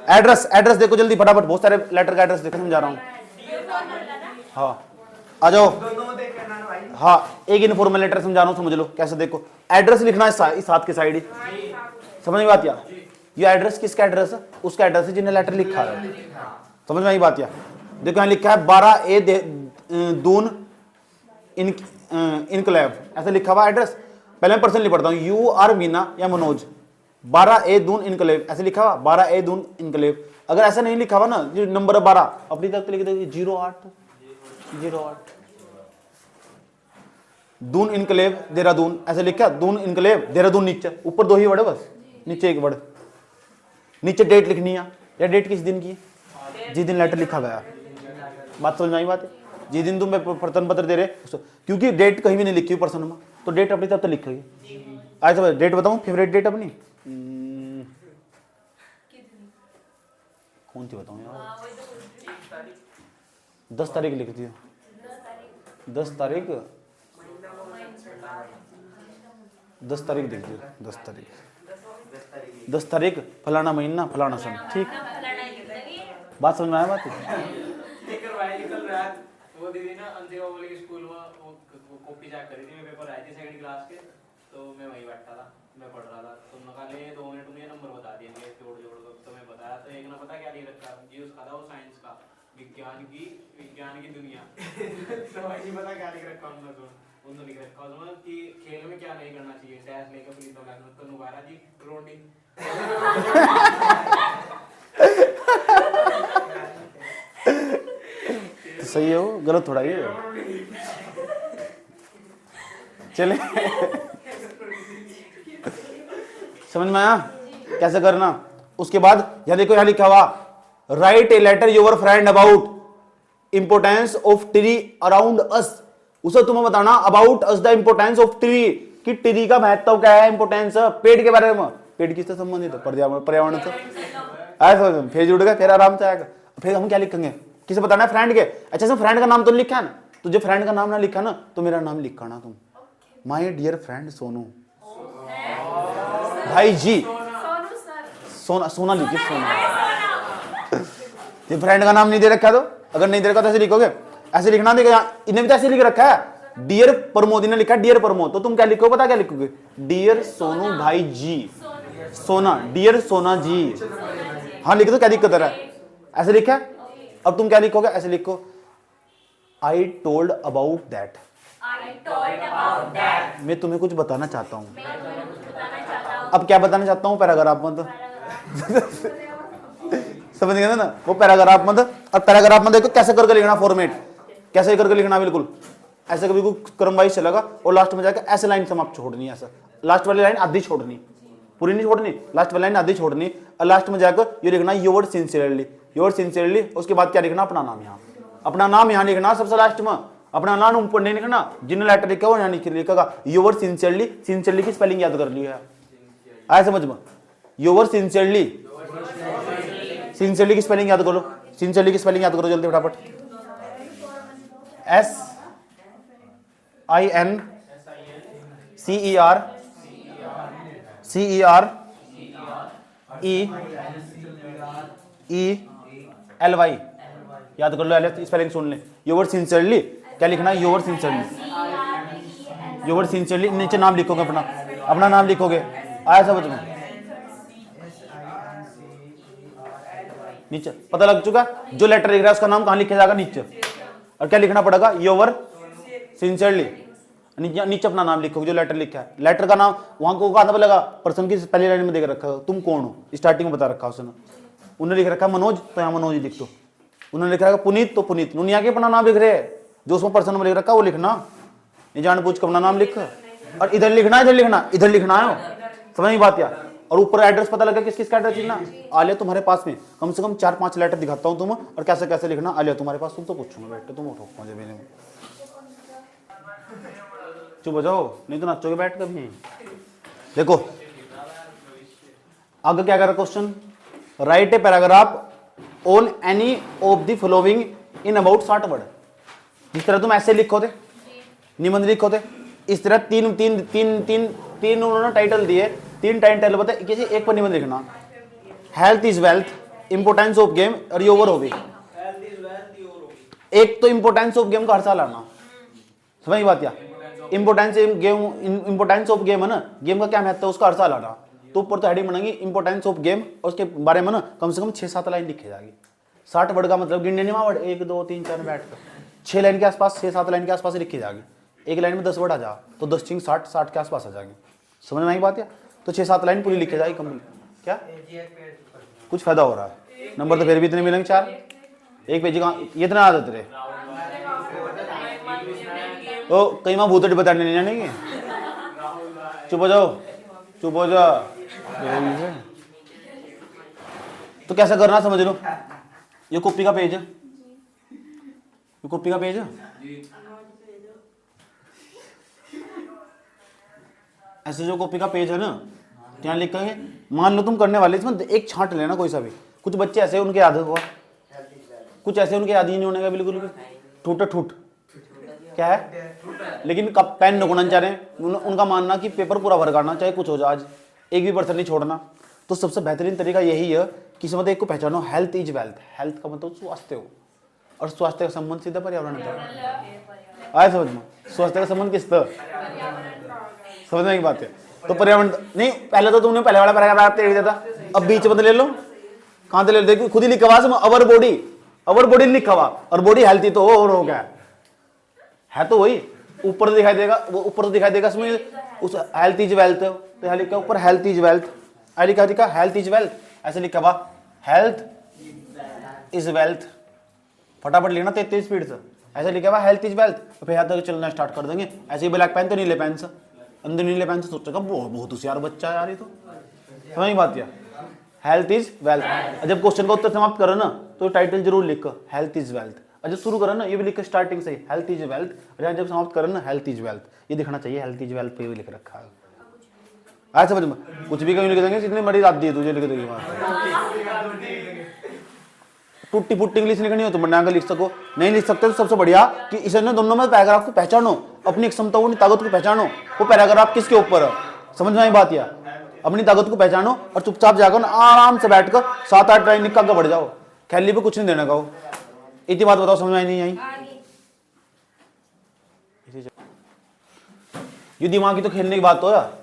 एड्रेस देखो जल्दी फटाफट, बहुत सारे लेटर का एड्रेस देखो, समझा रहा हूँ। हाँ आ जाओ। हाँ एक इनफॉर्मल लेटर समझा रहा हूँ, समझ लो कैसे। देखो एड्रेस लिखना है इस हाथ की साइड ही, समझ में बात? या ये एड्रेस किसका एड्रेस है? उसका एड्रेस है जिन्हें लेटर लिखा है। समझ में आई बात? या देखो यहाँ लिखा है 12A दून इनक्लेव, ऐसा लिखा हुआ एड्रेस। पहले मैं पर्सन लिख पढ़ता हूँ, यू आर मीना या मनोज, 12A दून इनक्लेव, ऐसे लिखा हुआ 12A दून इनक्लेव। अगर ऐसा नहीं लिखा हुआ ना, जो नंबर 12 अपनी तरफ लिख दो 08 दून इनक्लेव देहरादून, ऐसे लिखा दून इनक्लेव देहरादून, नीचे ऊपर 2 ही वर्ड है बस, नीचे 1 वर्ड, नीचे डेट लिखनी है, या डेट किस दिन की है? जिस दिन लेटर लिखा गया। बात समझ में आई बात है? जिस दिन तुम प्रश्न पत्र दे रहे, क्योंकि डेट कहीं भी नहीं लिखी हुई पर्सन में, तो डेट अपनी तरफ तो लिखेगी। आज डेट बताऊं, फेवरेट डेट अपनी कौन सी बताऊं यार? 10 तारीख लिख दी, 10 तारीख 10 तारीख 10 तारीख फलाना महीना फलाना सन, ठीक। बात समझ में आया? बात वो दीदी ना अंतिमा बोले कि स्कूल में वो कॉपी चेक करी थी, मैं पेपर आई थी सेकंड क्लास के, तो मैं वहीं बैठा था, मैं पढ़ रहा था, तो निकाले 2 मिनट में नंबर बता दिए, जोड़ तो मैं बताया, तो एक ने पता क्या लिख रखा जी, उसका था वो साइंस का, विज्ञान की दुनिया तो वही पता क्या लिख रखा उन्होंने लिख रखा उसमें कि खेल में क्या नहीं करना चाहिए, डैश लेकर पुलिस तो नुगारा जी रोडिंग सही हो, गलत थोड़ा ये चले। समझ में आया कैसे करना। उसके बाद यहां देखो, यहां लिखा हुआ write a letter your friend about importance of tree around us. उसे तुम्हें बताना about us the importance of tree, कि ट्री का महत्व क्या है, इंपोर्टेंस पेड़ के बारे में। पेड़ किससे संबंधित है? पर्यावरण से। ऐसा फिर जुड़ गए, फिर आराम से आएगा। फिर हम क्या लिखेंगे, किसे बताना है? फ्रेंड के। अच्छा सर फ्रेंड का नाम तो लिखा है ना, तुझे फ्रेंड का नाम ना लिखा ना तो मेरा नाम लिखा ना तुम, माय डियर फ्रेंड सोनू भाई जी। सोना सोना लिखिए, सोना। ये फ्रेंड का नाम नहीं दे रखा तो, अगर नहीं दे रखा तो ऐसे लिखोगे, ऐसे लिखना देगा। इन्हें भी तो ऐसे लिख रखा है, डियर प्रमोद, इन्हें लिखा डियर प्रमोद, तो तुम क्या लिखोगे पता क्या लिखोगे? डियर सोनू भाई जी, सोना, डियर सोना जी। हाँ लिखे तो क्या दिक्कत है? ऐसे लिखा है। अब तुम क्या लिखोगे? ऐसे लिखो आई टोल्ड अबाउट दैट, मैं तुम्हें कुछ बताना चाहता हूं। अब क्या बताना चाहता हूं? पैराग्राफ मत समझ गए ना वो पैराग्राफ मत। अब पैराग्राफ में देखो कैसे करके लिखना, फॉर्मेट कैसे करके लिखना, बिल्कुल ऐसे कभी क्रम वाइज चलेगा। और लास्ट में जाकर ऐसे लाइन समाप्त छोड़नी है, ऐसा लास्ट वाली लाइन आधी छोड़नी, पूरी नहीं छोड़नी, लास्ट वाली लाइन आधी छोड़नी। और लास्ट में जाकर ये लिखना योर सिंसियरली, योर सिंसियरली। उसके बाद क्या लिखना? अपना नाम। यहाँ अपना नाम यहाँ लिखना सबसे लास्ट में, अपना नाम ऊपर नहीं लिखना। जिन्हें लेटर लिखा वो यहाँ लिखेगा योर सिंसियरली। सिंसियरली की स्पेलिंग याद कर लिया है, आया समझ में? योर सिंसियरली, सिंसियरली की स्पेलिंग याद करो, सिंसियरली की स्पेलिंग याद करो जल्दी फटाफट। SINCERELY याद कर लो, स्पेलिंग सुन ले। योर सिंसियरली क्या लिखना? Your sincerely, your sincerely. नीचे नाम लिखोगे अपना, अपना नाम लिखोगे, आया समझ में? नीचे पता लग चुका, जो लेटर लिख रहा है उसका नाम कहां लिखा जाएगा? नीचे। और क्या लिखना पड़ेगा? Your sincerely. नीचे अपना नाम लिखोगे जो लेटर लिखा है। लेटर का नाम वहां को कहां पता लगा? पर्सन की पहली लाइन में देख रखा है, तुम कौन हो, स्टार्टिंग में बता रखा उसने। उन्होंने लिख रखा है मनोज, तो यहाँ मनोज लिख दो। उन्होंने लिख रखा है पुनीत, तो पुनीत। उन्होंने यहाँ के अपना नाम लिख रहे हैं, जो उसमें पर्सन में लिख रखा है वो लिखना, ये जानबूझ कर अपना नाम लिख। और इधर लिखना, इधर लिखना, इधर लिखना है, समझ नहीं बात यार। और ऊपर एड्रेस पता लगा किस किस का एड्रेस लिखना। आलिया तुम्हारे पास में कम से कम 4-5 लेटर दिखाता हूँ तुम, और कैसे कैसे लिखना। आलिया तुम्हारे पास, तुम तो पूछूंगा बैठ के, तुम उठो मुझे भी नहीं, चुप हो जाओ नहीं तो नाचोगे बैठ कर भी। देखो आगे क्या कर question, right a paragraph on any of the following in about 60 word. जिस तरह तुम ऐसे लिखो थे, निबंध लिखो थे, इस तरह तीन तीन तीन तीन तीन उन्होंने टाइटल दिए, 3 टाइटल बताए, किसी एक पर निबंध लिखना। Health is wealth, importance of game और योर हॉबी। एक तो इंपोर्टेंस ऑफ गेम का हर साल आना, समझ बात क्या? Importance game, importance of game है ना, गेम का क्या महत्व है उसका हर साल आना। तो ऊपर तो हेडिंग बनाएंगे इंपोर्टेंस ऑफ गेम, और उसके बारे में ना कम से कम 6-7 लाइन लिखी जाएगी। 60 वर्ड का मतलब गिनने नहीं वर्ड, 1 2 3 4 बैठ कर 6 लाइन के आसपास, 6-7 लाइन के आसपास लिखी जाएगी। एक लाइन में 10 वर्ड आ जा तो 10 6 60, 60 के आसपास आ जाएंगे, समझ में आई बात है? तो 6-7 लाइन पूरी लिखी जाएगी कंप्लीट। क्या कुछ फायदा हो रहा है? नंबर तो फिर भी इतने मिलेंगे 4, एक पेज का ये इतना आदत रहे। तो कई माँ भूतड़ी बताने नहीं जानेंगे, चुप हो जाओ, चुप हो जाओ। तो कैसा करना समझ लो, ये कॉपी का पेज है, ये कॉपी का पेज है, ऐसे जो कॉपी का पेज है ना, क्या लिखेंगे? मान लो तुम करने वाले, इसमें एक छांट लेना कोई सा भी। कुछ बच्चे ऐसे उनके याद हुआ, कुछ ऐसे उनके याद ही नहीं होने का, बिल्कुल भी ठूट ठूट क्या है, लेकिन कब पेन नुकड़ना चाह रहे हैं। उनका मानना कि पेपर पूरा भर करना, चाहे कुछ हो जाए, आज एक भी पर्सन नहीं छोड़ना। तो सबसे बेहतरीन तरीका यही है कि समझ एक को पहचानो, हेल्थ इज वेल्थ। हेल्थ का मतलब स्वास्थ्य हो, और स्वास्थ्य का संबंध सीधा पर्यावरण से आए, समझ में? स्वास्थ्य का संबंध किस तरह, समझने की बात है। तो पर्यावरण नहीं, पहले तो तुमने पहले वाला पैराग्राफ दे दिया था, अब बीच में ले लो, कहां से ले लो? देखो खुद ही लिखा हुआ, अवर बॉडी, अवर बॉडी लिखा हुआ, और बॉडी हेल्थी तो और हो गया है तो वही ऊपर दिखाई देगा, वो ऊपर तो दिखाई देगा इसमें उस हेल्थ इज वेल्थ, तो यहाँ लिखा ऊपर हेल्थ इज वेल्थ, लिखा दिखा हेल्थ इज वेल्थ, ऐसे लिखा हुआ हेल्थ इज वेल्थ, फटाफट लिखना तेज स्पीड से। ऐसे लिखा हुआ हेल्थ इज वेल्थ, तो फिर यहाँ तक चलना स्टार्ट कर देंगे। ऐसे ही ब्लैक पेन तो नीले पेन से, अंदर नीले पेन से सोचेगा बहुत होशियार बच्चा है यार ये तो। समझ बात यार, हेल्थ इज वेल्थ। जब क्वेश्चन का उत्तर समाप्त करो ना तो टाइटल जरूर लिखो हेल्थ इज वेल्थ। और जब शुरू करो ना ये भी लिखो स्टार्टिंग से हेल्थ इज वेल्थ, और जब समाप्त करो ना हेल्थ इज वेल्थ, ये दिखना चाहिए हेल्थ इज वेल्थ पे भी लिख रखा है। आज समझ में कुछ भी कहीं लिख देंगे, जितनी बड़ी रात दी तुझे लिख देगी वहां। टूटी फुट्टी इंग्लिश लिखनी हो तो बनाकर लिख सको, नहीं लिख सकते तो सबसे बढ़िया कि इसे दोनों में पैराग्राफ को पहचानो, अपनी क्षमताओं अपनी ताकत को पहचानो। वो पैराग्राफ किसके ऊपर है, समझ में आई बात यार। अपनी ताकत को पहचानो और चुपचाप जाकर आराम से बैठकर 7-8 लाइन लिख कर बढ़ जाओ। खैली पे कुछ नहीं देना कहो। इतनी बात बताओ, समझ में आई नहीं आई? ये दिमाग की तो खेलने की बात हो यार।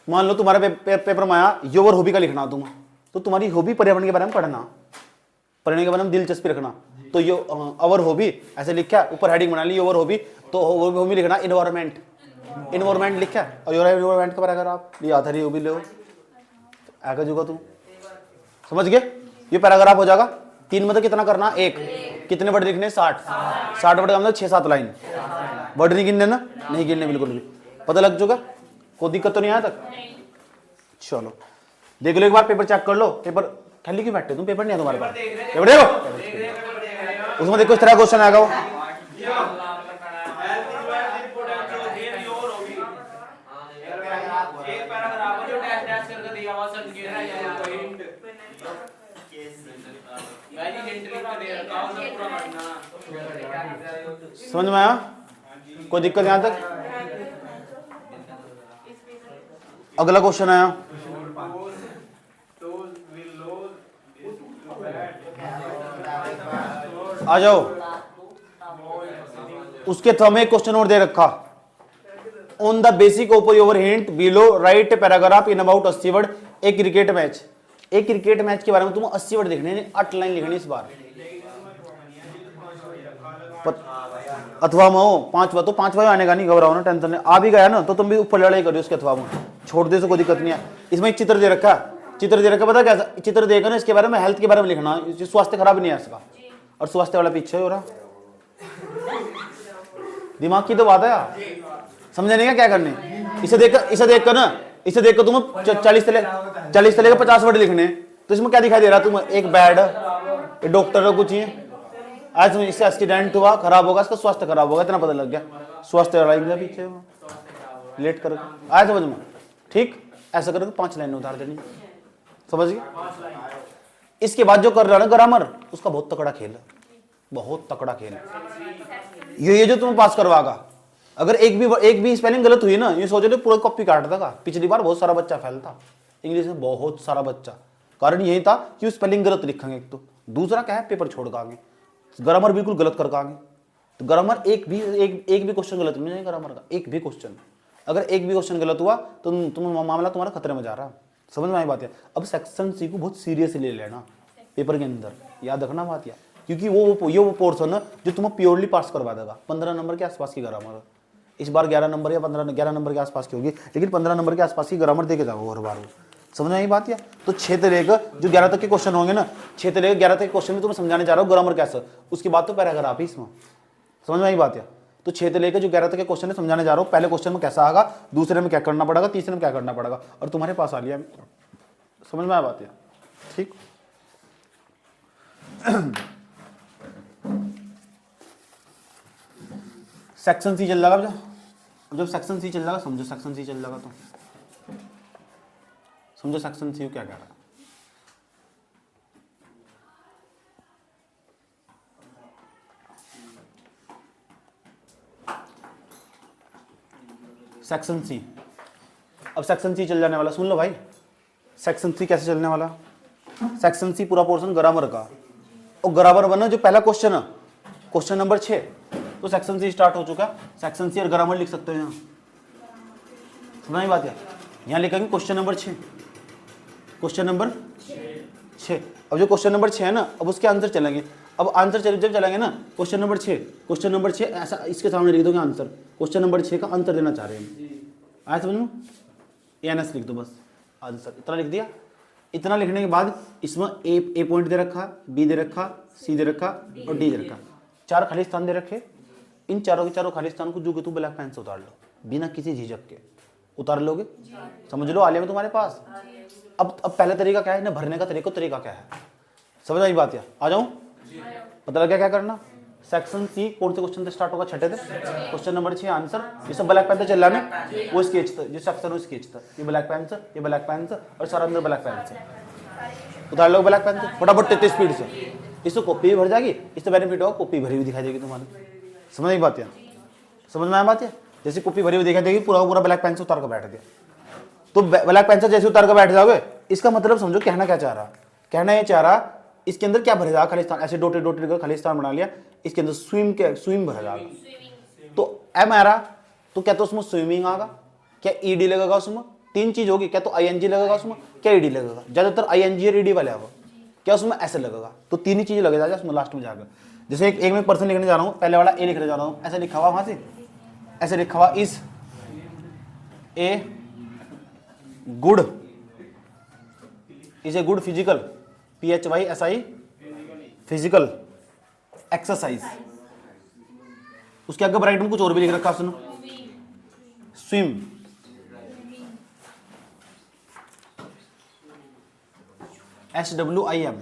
मान लो तुम्हारे पेपर में आया योर हॉबी का लिखना तुम, तो तुम्हारी हॉबी पर्यावरण के बारे में पढ़ना, पढ़ने के बारे में दिलचस्पी रखना। तो यो अवर हॉबी ऐसे लिखा, ऊपर हेडिंग बना ली योर हॉबी, तो हॉबी लिखना इन्वायरमेंट, इन्वायरमेंट लिखा और योर इन्वायरमेंट का अगर आप ये आधारी हॉबी लो आगे जुगा तुम, समझ गए? ये पैराग्राफ हो जाएगा। 3 में तो कितना करना, 1। कितने वर्ड लिखने, 60 वर्ड का मतलब 6-7 लाइन। वर्ड नहीं गिनने ना, नहीं गिनने बिल्कुल भी। पता लग चुका, कोई दिक्कत तो नहीं आया तक? चलो देख लो एक बार, पेपर चेक कर लो। पेपर खाली क्यों बैठे तुम, पेपर नहीं है तुम्हारे पास? पेपर देखो, उसमें देखो इस तरह क्वेश्चन आएगा वो। समझ में आया? कोई दिक्कत यहां तक? अगला क्वेश्चन आया, आ जाओ। उसके थंब एक क्वेश्चन और दे रखा, on the basic of your hint below right paragraph in about 80 word a cricket match. एक क्रिकेट मैच के बारे में तुम 80 वर्ड लिखने, 8 लाइन लिखनी इस बार। अथवा में हो 5 तो 5 आने का नहीं, घबराओ ना, टेंशन नहीं। आ भी गया ना तो तुम भी ऊपर लड़ाई करो उसके अथवा में, छोड़ दे तो कोई दिक्कत नहीं है। इसमें एक चित्र दे रखा, चित्र दे रखा, पता कैसा चित्र देकर ना इसके बारे में, हेल्थ के बारे में लिखना, स्वास्थ्य खराब नहीं है इसका, और स्वास्थ्य वाला पीछे हो रहा। दिमाग की तो बात है यार, समझे नहीं क्या करने। इसे देखकर ना, इसे देखकर तुम 40 से लेकर 50 वर्ड लिखने, तो इसमें क्या दिखाई दे रहा तुम, एक बेड, एक डॉक्टर कुछ ही आज इससे एक्सीडेंट हुआ, खराब होगा, इसका स्वास्थ्य खराब होगा, इतना पता लग गया। स्वास्थ्य वाला पीछे लेट कर आया, समझ में? ठीक, ऐसा करके 5 लाइन उतार देनी, समझ गए? इसके बाद जो कर रहा है ना ग्रामर, उसका बहुत तकड़ा खेल है, बहुत तकड़ा खेल है ये जो तुम्हें पास करवागा। अगर एक भी स्पेलिंग गलत हुई ना, ये सोचो पूरा कॉपी काट देगा। पिछली बार बहुत सारा बच्चा फेल था इंग्लिश में, बहुत सारा बच्चा। कारण यही था कि स्पेलिंग गलत लिखेंगे एक तो, दूसरा क्या है पेपर छोड़ आगे, ग्रामर बिल्कुल गलत कर आगे। तो ग्रामर एक भी क्वेश्चन गलत नहीं है ग्रामर का, एक भी क्वेश्चन। अगर एक भी क्वेश्चन गलत हुआ तो मामला तुम्हारा खतरे में जा रहा। समझ में आई बात है? अब सेक्शन सी को बहुत सीरियसली ले लेना पेपर के अंदर, याद रखना बात यार, क्योंकि वो पोर्शन है जो तुम्हें प्योरली पास करवा देगा। 15 नंबर के आसपास की ग्रामर इस बार 11 नंबर या 11 नंबर के आसपास की होगी, लेकिन 15 नंबर के आसपास की ग्रामर देके जाओ हर बार। समझ में आई बात यार? तो 6 से लेकर जो 11 तक के क्वेश्चन होंगे ना, 6 से लेकर 11 तक के क्वेश्चन में तुम्हें समझाने जा रहा हूँ ग्रामर कैसा, उसके बाद तो पैराग्राफ ही इसमें। समझ में आई बात यार? तो 6 से लेकर जो 11 तक के क्वेश्चन है समझाने जा रहा हूँ, पहले क्वेश्चन में कैसा आएगा, दूसरे में क्या करना पड़ेगा, तीसरे में क्या करना पड़ेगा, और तुम्हारे पास आ लिया। समझ में आया बात यार? ठीक। सेक्शन सी चल जाएगा, जब सेक्शन सी चल जाएगा समझो, सेक्शन सी चल जाएगा तो समझो सेक्शन सी क्या कह रहा है। सेक्शन सी, अब सेक्शन सी चल जाने वाला, सुन लो भाई, सेक्शन सी कैसे चलने वाला। सेक्शन सी पूरा पोर्शन ग्रामर का, और ग्रामर बना जो पहला क्वेश्चन है, क्वेश्चन नंबर 6, तो सेक्शन सी स्टार्ट हो चुका। सेक्शन सी और ग्रामर लिख सकते हो यहाँ, सुना ही बात है। यहाँ लिखेंगे क्वेश्चन नंबर 6, क्वेश्चन नंबर 6। अब जो क्वेश्चन नंबर 6 है ना, अब उसके आंसर चलेंगे। अब आंसर जब चलेंगे ना, क्वेश्चन नंबर 6 ऐसा इसके सामने लिख दोगे आंसर, क्वेश्चन नंबर 6 का आंसर देना चाह रहे हैं। आया समझ में? एनएस लिख दो बस, आंसर इतना लिख दिया। इतना लिखने के बाद इसमें ए पॉइंट दे रखा, बी दे रखा, सी दे रखा और डी दे रखा। 4 खाली स्थान दे रखे, इन चारों के चारों खाली स्थान को जो कि तू ब्लैक पेन से उतार लो बिना किसी झिझक के। उतार लोगे? समझ लो, आलिया में तुम्हारे पास। अब पहला तरीका क्या है, इन्हें भरने का तरीका क्या है, समझ आई बात? आ जाऊं? पता लगा क्या करना? सेक्शन सी कौन से क्वेश्चन से स्टार्ट होगा? छठे थे। क्वेश्चन नंबर 6 आंसर, ये सब ब्लैक पेन से चल रहा है, वो स्केच था, जो सेक्शन वो स्केच था, ये ब्लैक पेन से, ये ब्लैक पेन से और सारा अंदर ब्लैक पेन से। उतार लो ब्लैक पेन से फटाफट तेज स्पीड से। इससे कॉपी भी भर जाएगी, इससे बेनिफिट होगा कॉपी भरी हुई दिखाई देगी तुम्हारी। समझ आई बात? समझ में आया बात? जैसे कॉपी भरी हुई दिखाई देगी, पूरा ब्लैक पेन से उतार कर बैठ गया, तो ब्लैक पेन से जैसे उतार कर बैठ जाओगे, इसका मतलब समझो कहना क्या चाह रहा। कहना ये चाह रहा इसके अंदर क्या भरा जाएगा? खाली स्थान। ऐसे डॉटेड खाली स्थान बना लिया, इसके अंदर स्विम भरा जाएगा। तो एम आ रहा, तो क्या तो उसमें स्विमिंग आएगा, क्या ईडी लगेगा उसमें? 3 चीज होगी, क्या तो आईएनजी लगेगा उसमें, क्या ईडी लगेगा? ज्यादातर आईएनजी और ईडी वाले आएगा, क्या उसमें ऐसे लगेगा? तो 3 ही चीज लगे जाएगा उसमें लास्ट में जाकर। जैसे एक में पर्सन लिखने जा रहा हूँ, पहले वाला ए लिखने जा रहा हूँ, ऐसे लिखा हुआ वहां से, ऐसे लिखा हुआ is a good, is a good physical, PHYSI physical exercise. उसके आगे ब्राइट में कुछ और भी लिख रखा सुनो, स्विम, SWIM।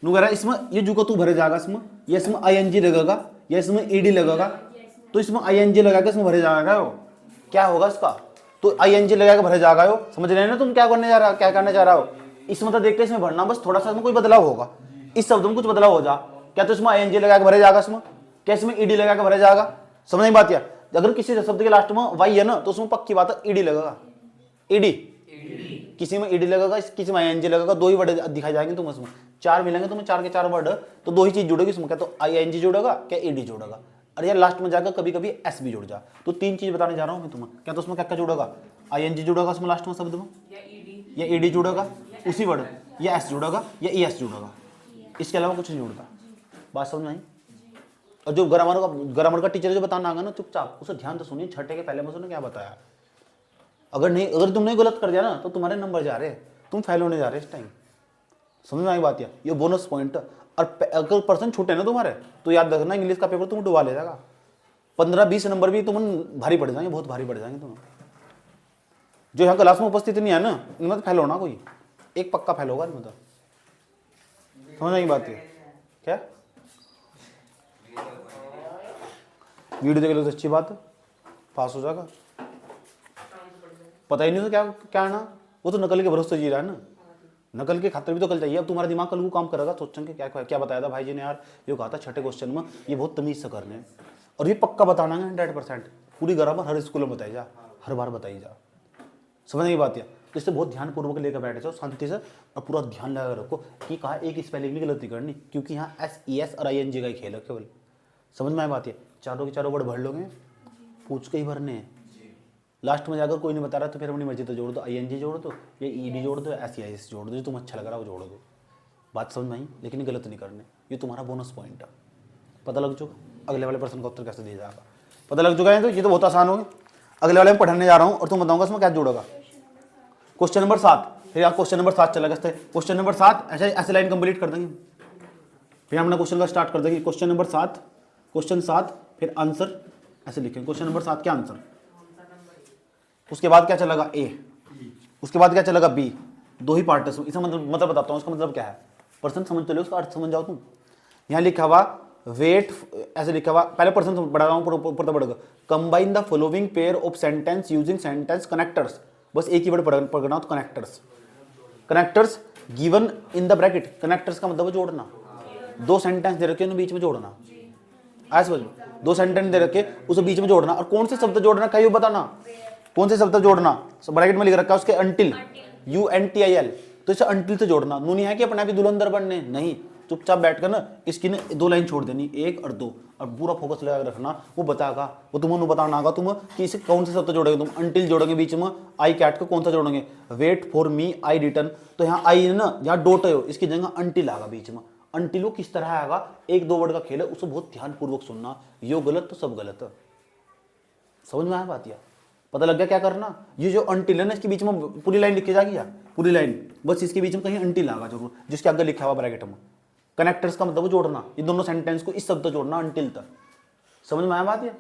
नु कह रहा इसमें ये जो का तू भरे जाएगा, इसमें ये इसमें ING लगेगा, या इसमें ED लगेगा, तो इसमें ING लगा के इसमें भरे जाएगा। वो क्या होगा इसका? तो ING लगा के भरे जाएगा। वो समझ रहे हैं ना तुम क्या करने जा रहा, क्या करने जा रहा हो? इस मतलब देख के इसमें भरना, बस थोड़ा सा इसमें कोई बदलाव होगा, इस शब्द में कुछ बदलाव हो जा। क्या तो इसमें ING लगा के भरे जाएगा, इसमें क्या इसमें ED लगा के भरे जाएगा? समझ नहीं बात? अगर किसी शब्द के लास्ट में वाई है ना, तो उसमें पक्की बात है ED लगेगा। ED किसी में ED लगेगा, किसी में ING लगेगा, 2 ही वर्ड दिखाई जाएंगे तुम इसमें। 4 मिलेंगे तुम्हें, 4 के 4 वर्ड, तो 2 ही चीज जुड़ेगी इसमें, क्या तो ING जुड़ेगा, क्या ED जुड़ेगा। और यार लास्ट में जाकर कभी कभी S भी जुड़ जा। तो 3 चीज बताने जा रहा हूँ मैं तुम्हें। क्या तो उसमें क्या क्या जुड़ेगा? ING जुड़ेगा उसमें लास्ट में शब्द में, या ED जुड़ेगा उसी वर्ड, या S जुड़ेगा, या ES जुड़ेगा। इसके अलावा कुछ नहीं जुड़ता। बात समझ में आई? और जो ग्रामर का टीचर जो बताना आगा ना, चुपचाप उसे ध्यान से सुनिए। छठे के पहले में उसने क्या बताया, अगर तुमने गलत कर दिया ना, तो तुम्हारे नंबर जा रहे, तुम फेल होने जा रहे इस टाइम। समझ में आई बात? ये बोनस पॉइंट। और अगर पर्सन छूटे ना तुम्हारे, तो याद रखना इंग्लिश का पेपर तुम डुबा ले जाएगा। 15-20 नंबर भी तुम भारी पड़ जाएंगे, बहुत भारी पड़ जाएंगे तुम। जो यहाँ क्लास में उपस्थित नहीं है ना, इनमें तो फेल होना, कोई एक पक्का फेल होगा इनमें तो। समझ आई बात? क्या वीडियो देख लो तो अच्छी बात है, पास हो जाएगा। पता ही नहीं तो क्या ना, वो तो नकल के भरोसे जी रहा है ना, नकल के खातिर भी तो कल चाहिए। अब तुम्हारा दिमाग कल को काम करेगा सोचने के, क्या बताया था भाई जी ने यार, ये कहा था छठे क्वेश्चन में ये बहुत तमीज से करने हैं, और ये पक्का बताना है 100%। पूरी ग्रामर हर स्कूल में बताई जा, हर बार बताई जा। समझने की बात है? तो इससे बहुत ध्यानपूर्वक लेकर बैठे जाओ शांति से, और पूरा ध्यान लगा रखो कि कहा एक स्पेलिंग भी गलत नहीं करनी, क्योंकि यहाँ SES और ING का ही खेल है केवल। समझ में आए बात? है चारों के चारों वर्ड भर लोगे, पूछ के ही भरने हैं। लास्ट में जाकर कोई नहीं बता रहा तो फिर अपनी मर्जी तो जोड़ दो, ING जोड़ दो, या ED जोड़ दो, या SES जोड़ दो, जो तुम्हें अच्छा लग रहा है वो जोड़ दो। बात समझ में आई? लेकिन गलत नहीं करने, ये तुम्हारा बोनस पॉइंट है। पता लग चुका अगले वाले पर्सन का उत्तर कैसे दिया जाएगा? पता लग चुका है, तो ये तो बहुत आसान होगी। अगले वाले में पढ़ाने जा रहा हूँ और तुम बताऊंगा इसमें क्या जोड़ेगा। क्वेश्चन नंबर 7, फिर यहाँ क्वेश्चन नंबर 7 चला गया। क्वेश्चन नंबर 7 ऐसे लाइन कंप्लीट कर देंगे, फिर हम अपना क्वेश्चन का स्टार्ट कर देंगे। क्वेश्चन नंबर 7, क्वेश्चन 7 फिर आंसर ऐसे लिखेंगे। क्वेश्चन नंबर 7 क्या आंसर, उसके बाद क्या चलेगा A, उसके बाद क्या चलेगा B। 2 ही पार्ट है, इसका मतलब बताता हूँ, इसका मतलब क्या है पर्सन समझ तो लो, उसका अर्थ समझ जाओ तुम। यहाँ लिखा हुआ वेट, ऐसे लिखा हुआ, पहले पर्सन पढ़ा रहा हूँ, ऊपर तो पढ़ेगा। Combine the following pair of sentence using sentence connectors. बस एक ही वर्ड पढ़ना हो तो connectors. Connectors given in the bracket, connectors का मतलब जोड़ना। 2 सेंटेंस दे रखे हैं बीच में जोड़ना, ऐसे समझ। 2 सेंटेंस दे रखे उसे बीच में जोड़ना, और कौन से शब्द जोड़ना कहीं बताना, कौन से शब्द जोड़ना। ब्रैकेट में लिख रखा है उसके अंटिल, UNTIL, तो इसे अंटिल से जोड़ना। नू नहीं है कि अपने आप ही दुल्हन बनने, नहीं, चुपचाप बैठकर ना इसकी ने 2 लाइन छोड़ देनी, 1 और 2, और पूरा फोकस लगा रखना। वो बताएगा, वो तुम्हें बताना आगा तुम कि इसे कौन से शब्द जोड़ेंगे। तुम अंटिल जोड़ेंगे बीच में, आई कैट को कौन सा जोड़ेंगे, wait for me I return. तो यहाँ आई है ना, यहाँ डॉट है, इसकी जगह अंटिल आगा बीच में। अंटिल वो किस तरह आएगा, 1-2 वर्ड का खेल है, उसे बहुत ध्यानपूर्वक सुनना। यो गलत तो सब गलत है। समझ में आया बात? या पता लग गया क्या करना। ये जो अंटिल है ना, इसके बीच में पूरी लाइन लिखी जाएगी, या पूरी लाइन, बस इसके बीच में कहीं अंटिल आगा जरूर, जिसके आगे लिखा हुआ ब्रैकेट में। कनेक्टर्स का मतलब जोड़ना, ये दोनों सेंटेंस को इस शब्द तक जोड़ना, अनटिल तक। समझ में आया बात? ये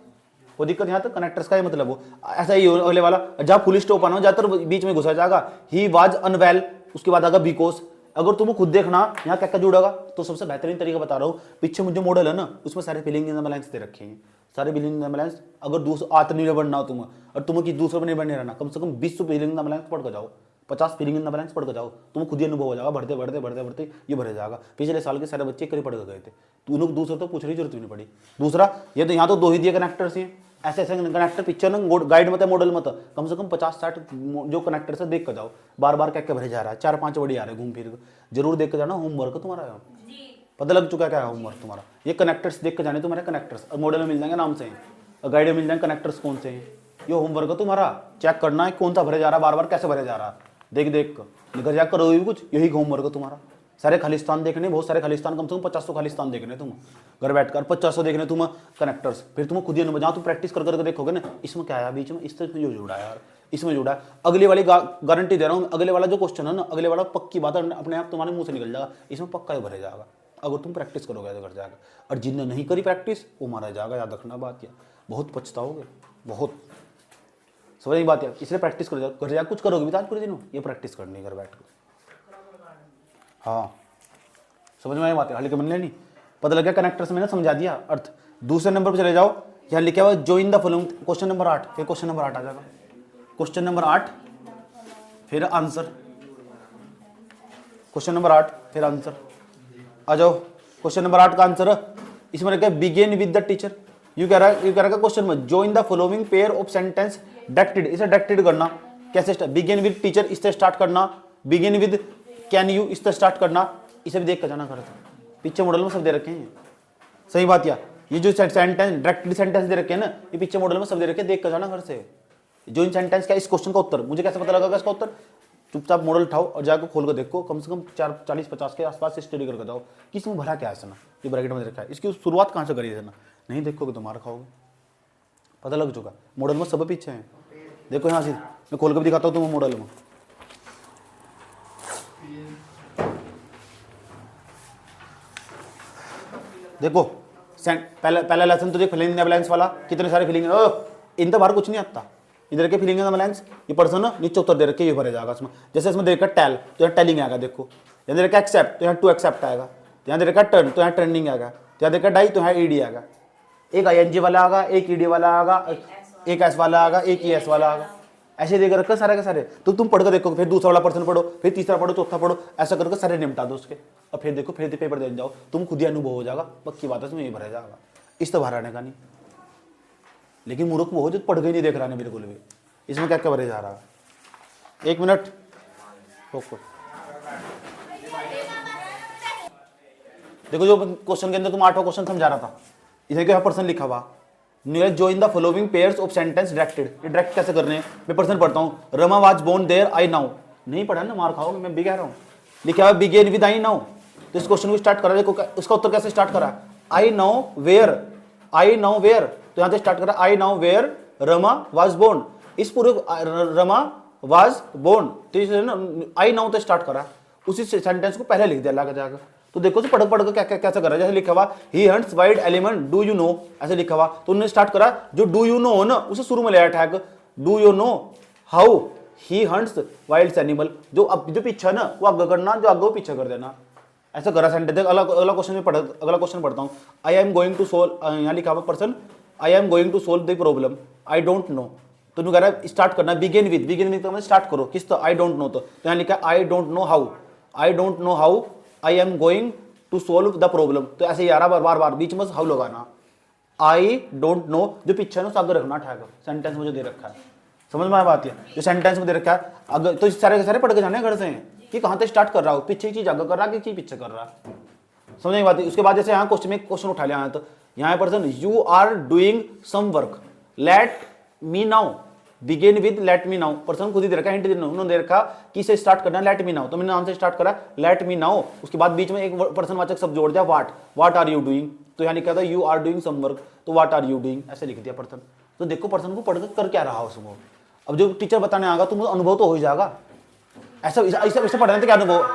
कोई दिक्कत यहाँ तक? कनेक्टर्स का ही मतलब वो ऐसा ही अगले वाला, जहाँ फुल स्टॉप आना ज्यादातर बीच में घुसा जाएगा, ही वाज अनवेल, उसके बाद आएगा बिकॉज। अगर तुम खुद देखना यहाँ क्या क्या जुड़ेगा, तो सबसे बेहतरीन तरीका बता रहा हूँ, पीछे मुझे मॉडल है ना, उसमें सारे फिलिंग इन द ब्लैंक्स दे रखे हैं, सारे फिलिंग इन द ब्लैंक्स। अगर दूसरा आत्मनिर्भर बनना हो तुम, और तुम्हें कि दूसरे पर निर्भर नहीं रहना, कम से कम 20 फिलिंग इन द ब्लैंक्स पढ़ कर जाओ, 50 फिलिंग इन द ब्लैंक्स पढ़ कर जाओ, तुम्हें खुद ही अनुभव हो जाएगा, बढ़ते बढ़ते बढ़ते बढ़ते ये भर जाएगा। पिछले साल के सारे बच्चे करीब पढ़ कर गए थे, तो उन्होंने दूसरे तो पूछने की जरूरत भी नहीं पड़ी। दूसरा ये तो यहाँ तो 2 ही दिए कनेक्टर्स हैं, ऐसे ऐसे कनेक्टर पिक्चर ना गाइड मत है, मॉडल मत, कम से कम 50-60 जो कनेक्टर से देख कर जाओ, बार बार क्या क्या भरे जा रहा है, 4-5 बड़ी आ रहे घूम फिर जरूर देख कर जाना। होमवर्क तुम्हारा पता लग चुका है क्या है होमवर्क तुम्हारा, ये कनेक्टर्स देख कर जाने तुम्हारे कनेक्टर्स, और मॉडल में मिल जाएंगे नाम से, और गाइड में मिल जाएंगे कनेक्टर्स कौन से हैं। ये होमवर्क है तुम्हारा, चेक करना है कौन सा भरे जा रहा है, बार बार कैसे भरे जा रहा है, देख देख कर घर जाकर करोगे भी कुछ, यही होमवर्क है तुम्हारा। सारे खालिस्तान देखने, बहुत सारे खालिस्तान, कम से कम 50 खालिस्तान देखने तुम घर बैठकर, 50 देखने तुम कनेक्टर्स, फिर तुम खुद ही अनुभव, जहाँ तुम प्रैक्टिस कर करके देखोगे ना, इसमें क्या है बीच में, इस तरह जो जुड़ा है यार, इसमें जुड़ा है। अगले वाली गारंटी दे रहा हूँ, अगले वाला जो क्वेश्चन है ना, अगले वाला पक्की बात है, अपने आप तुम्हारे मुंह से निकल जाएगा, इसमें पक्का ही भरे जाएगा अगर तुम प्रैक्टिस करोगे तो घर जाएगा। और जिनने नहीं करी प्रैक्टिस वो मारा जाएगा, याद रखना बात, या बहुत पछताओगे, बहुत। समझ नहीं बात यार, इसलिए प्रैक्टिस कर जाओ, घर जाकर कुछ करोगे भी आज पूरे दिन, ये प्रैक्टिस करनी है घर बैठ कर। हाँ समझ में आई बात है, हल्के मन लेनी, पता लग गया कनेक्टर्स मैंने समझा दिया अर्थ। दूसरे नंबर पर चले जाओ, यहाँ लिखा हुआ join the following, question number 8, फिर क्वेश्चन नंबर 8 आ जाएगा, क्वेश्चन नंबर 8 फिर आंसर, क्वेश्चन नंबर 8 फिर आंसर। आ जाओ क्वेश्चन नंबर 8 का आंसर, इसमें लिखा है begin with the teacher. You कह रहा है क्वेश्चन में join the following pair of sentence directed, इसे डायरेक्टेड करना कैसे, बिगिन विद टीचर इससे स्टार्ट करना, बिगिन विद कैन यू इससे स्टार्ट करना, इसे भी देख कर जाना घर, पीछे मॉडल में सब दे रखे हैं। सही बात या, ये जो सेंटेंस डायरेक्टेड सेंटेंस दे रखे हैं ना, ये पीछे मॉडल में सब दे रखे हैं, देख कर जाना घर से। जो इन सेंटेंस का इस क्वेश्चन का उत्तर मुझे कैसे पता लगा इसका उत्तर, चुपचाप मॉडल उठाओ और जाकर खोल कर देखो, कम से कम 40-50 के आसपास से स्टडी करके जाओ कि इसमें भरा क्या है ना, ये ब्रैकेट में रखा है, इसकी शुरुआत कहाँ से करी है ना, नहीं देखोगे तो मार खाओगे। पता लग चुका, मॉडल में सब पीछे हैं, देखो यहाँ से मैं खोल कर भी दिखाता हूँ तुम्हें मॉडल में। देखो पहला लेसन तो देख, फिलिंग इन द ब्लैंक्स वाला, कितने सारे फिलिंग, इन तो बाहर कुछ नहीं आता, इधर के फिलिंग इन द ब्लैंक्स, ये पर्सन नीचे उत्तर दे रखे, ये भरे जाएगा इसमें। जैसे इसमें दे रखा टेल तो यहाँ टेलिंग आएगा, देखो यहाँ दे रखा एक्सेप्ट तो यहाँ टू एक्सेप्ट आएगा, यहाँ दे रखा टर्न तो यहाँ टर्निंग आएगा, यहाँ दे रखा डाई तो यहाँ ईडी आएगा, एक ING वाला आएगा, एक ईडी वाला आएगा, एक एस वाला आएगा, एक ES वाला आएगा, ऐसे देख रखा सारे के सारे। तो तुम पढ़ कर देखो, फिर दूसरा वाला पर्सन पढ़ो, फिर तीसरा पढ़ो, चौथा पढ़ो, ऐसा करके सारे निपटा दो उसके, और फिर देखो फिर पेपर दे जाओ, तुम खुद ही अनुभव हो जाएगा, पक्की बात है इसमें ये भरा जाएगा, इस तो बाहर आने का नहीं। लेकिन मूर्ख वो जो पढ़ गई नहीं देख रहा है बिल्कुल भी, इसमें क्या क्या भरे जा रहा है। 1 मिनट देखो, जो क्वेश्चन के अंदर तुम 8वां क्वेश्चन समझा रहा था, इसे क्या पर्सन लिखा हुआ, join the following pairs of sentence directed, ये डायरेक्ट कैसे करने हैं, मैं पर्सन पढ़ता हूँ, Rama was born there I now, नहीं पढ़ा ना मार खाओगे, मैं भी कह रहा हूँ, लिखा हुआ बिगिन विद आई नाउ, तो इस क्वेश्चन को स्टार्ट करा, देखो उसका उत्तर कैसे स्टार्ट करा, I now where, I now where, तो यहाँ से स्टार्ट करा I now where Rama was born, इस पूरे रमा वाज बोर्न, तो आई नाउ तो स्टार्ट करा, उसी सेंटेंस को पहले लिख दिया लाकर जाकर। तो देखो पढ़ पढ़ कर क्या कैसे करा, जैसे लिखा हुआ ही hunts wild element do you know, ऐसे लिखा हुआ, तो उन्होंने स्टार्ट करा जो डू यू नो ना उसे शुरू में ले आया tag, do you know how he hunts wild animal, जो अब जो पीछे है ना वो आगे करना, जो आगे वो पीछे कर देना, ऐसा करा सेंटेंस। अगला क्वेश्चन में अगला क्वेश्चन पढ़ता हूँ, I am going to solve, यहाँ लिखा हुआ person I am going to solve the problem I don't know, तो कह रहा है स्टार्ट करना बिगिन विद तो स्टार्ट करो किस, तो आई डोंट नो, तो यहाँ लिखा I don't know how, I don't know how I am going to solve the problem, तो ऐसे यार बार बार बीच में हाउ लगाना, आई डोंट नो जो पीछे ना आगे रखना ठहर सेंटेंस में जो दे रखा है, समझ में आया बात है, जो सेंटेंस में दे रखा है अगर, तो सारे के सारे पढ़ के जाने घर से कि कहाँ से स्टार्ट कर रहा हो, पीछे चीज आगे कर रहा है कि चीज पीछे कर रहा है, समझ में बात है। उसके बाद जैसे यहाँ क्वेश्चन उठा लिया, तो यहाँ person you are doing some work let me now, begin with let me now, person खुद ही दे रखा, हिंट उन्होंने दे रखा कि इसे स्टार्ट करना लेट मी नाउ, तो मैंने नाम से स्टार्ट करा लेट मी नाउ, उसके बाद बीच में एक पर्सन वाचक शब्द जोड़ दिया व्हाट आर यू डूइंग, तो यहाँ लिखा था you are doing some work, तो व्हाट आर यू डूइंग ऐसे लिख दिया पर्सन। तो देखो पर्सन को पढ़कर कर क्या रहा उसको, अब जो टीचर बताने आएगा तो मुझे अनुभव तो हो ही जाएगा, ऐसा पढ़ने तो क्या अनुभव,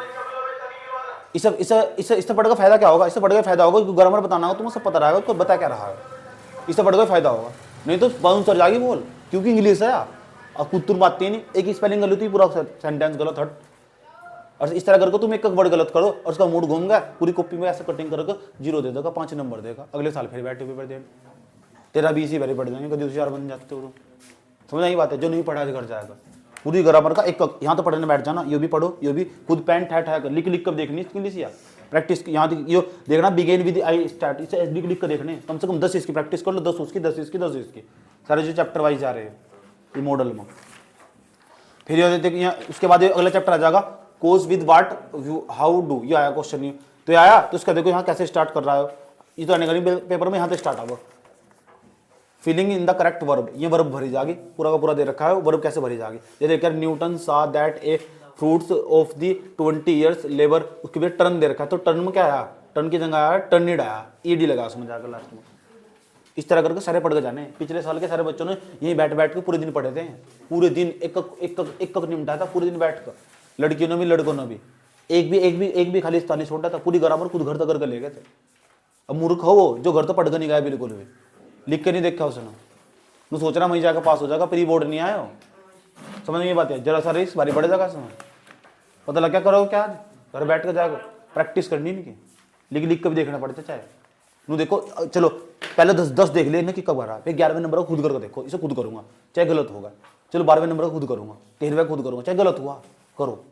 इससे इससे इससे इससे पढ़ का फायदा क्या होगा? इससे पढ़ का फायदा होगा कि ग्रामर बताना होगा, तुम्हें सब पता रहेगा, कोई बता क्या रहा है। इससे पढ़ का फायदा होगा, नहीं तो बाउंस कर जाएगी बोल, क्योंकि इंग्लिश है और कुत्तुर बात नहीं, एक स्पेलिंग गलत हुई पूरा सेंटेंस गलत हट। और इस तरह करके तुम एक वर्ड गलत करो और उसका मूड घूम गया, पूरी कॉपी में ऐसे कटिंग करके 0 दे देगा, 5 नंबर देगा, अगले साल फिर बैठे पेपर दे, तेरा 20 ही भरे पड़ जाएंगे, कभी होशियार बन जाते हो तुम। समझ नहीं बात है, जो नहीं पढ़ा घर जाएगा पूरी ग्रामर का एक यहाँ तो पढ़ने बैठ जाना, ये भी पढ़ो, ये भी खुद पेन ठा कर लिख कर देखनी इंग्लिश या प्रैक्टिस यहाँ ये देखना, बिगेन विद आई स्टार्ट, इसे लिख लिख कर देखने, कम से कम 10 इसकी प्रैक्टिस कर लो, 10 उसकी, 10 इसकी, 10 इसकी, सारे जो चैप्टर वाइज जा रहे हैं ये मॉडल में। फिर ये देखिए यहाँ उसके बाद अगला चैप्टर आ जाएगा, कोज विद वाट हाउ डू, ये आया क्वेश्चन, ये तो ये आया, तो इसका देखो यहाँ कैसे स्टार्ट कर रहा है, ये तो आने का पेपर में यहाँ से स्टार्ट होगा, filling in the correct verb, ये वर्ब भरी जाएगी, पूरा का पूरा दे रखा है, वर्ब कैसे भरी जाएगी, ये देखिए न्यूटन सा that A fruits of the 20 years labour, उसके बाद टर्न दे रखा है, तो टर्न में क्या आया, टर्न की जगह आया टर्निड आया, ईडी लगा उसमें जाकर लास्ट में। इस तरह करके सारे पढ़ के जाने, पिछले साल के सारे बच्चों ने यहीं बैठ बैठ के पूरे दिन पढ़े थे, पूरे दिन एक निपटा था पूरे दिन बैठ कर, लड़कियों ने भी लड़कों ने भी, एक भी खाली स्थान नहीं छोड़ा था, पूरी ग्रामर खुद घर तक करके ले गए थे। अब मूर्ख हो वो जो घर तो पढ़ कर नहीं गया बिल्कुल भी, लिख के नहीं देखा उसने, मैं सोच रहा वहीं जाकर पास हो जाएगा, प्री बोर्ड नहीं आया हो, समझ नहीं बात है, जरा सा रेस बारी बढ़ जाएगा इसमें, पता लग क्या करोगे क्या, घर बैठ कर जाएगा, प्रैक्टिस करनी नहीं, लिख लिख कर भी देखना पड़ता चाहे, नू देखो चलो पहले 10 देख ले कि कब आ रहा, फिर 11वें नंबर को खुद करके देखो, इसे खुद करूंगा चाहे गलत होगा, चलो 12वें नंबर को खुद करूंगा, 13वें खुद करूंगा चाहे गलत हुआ करो,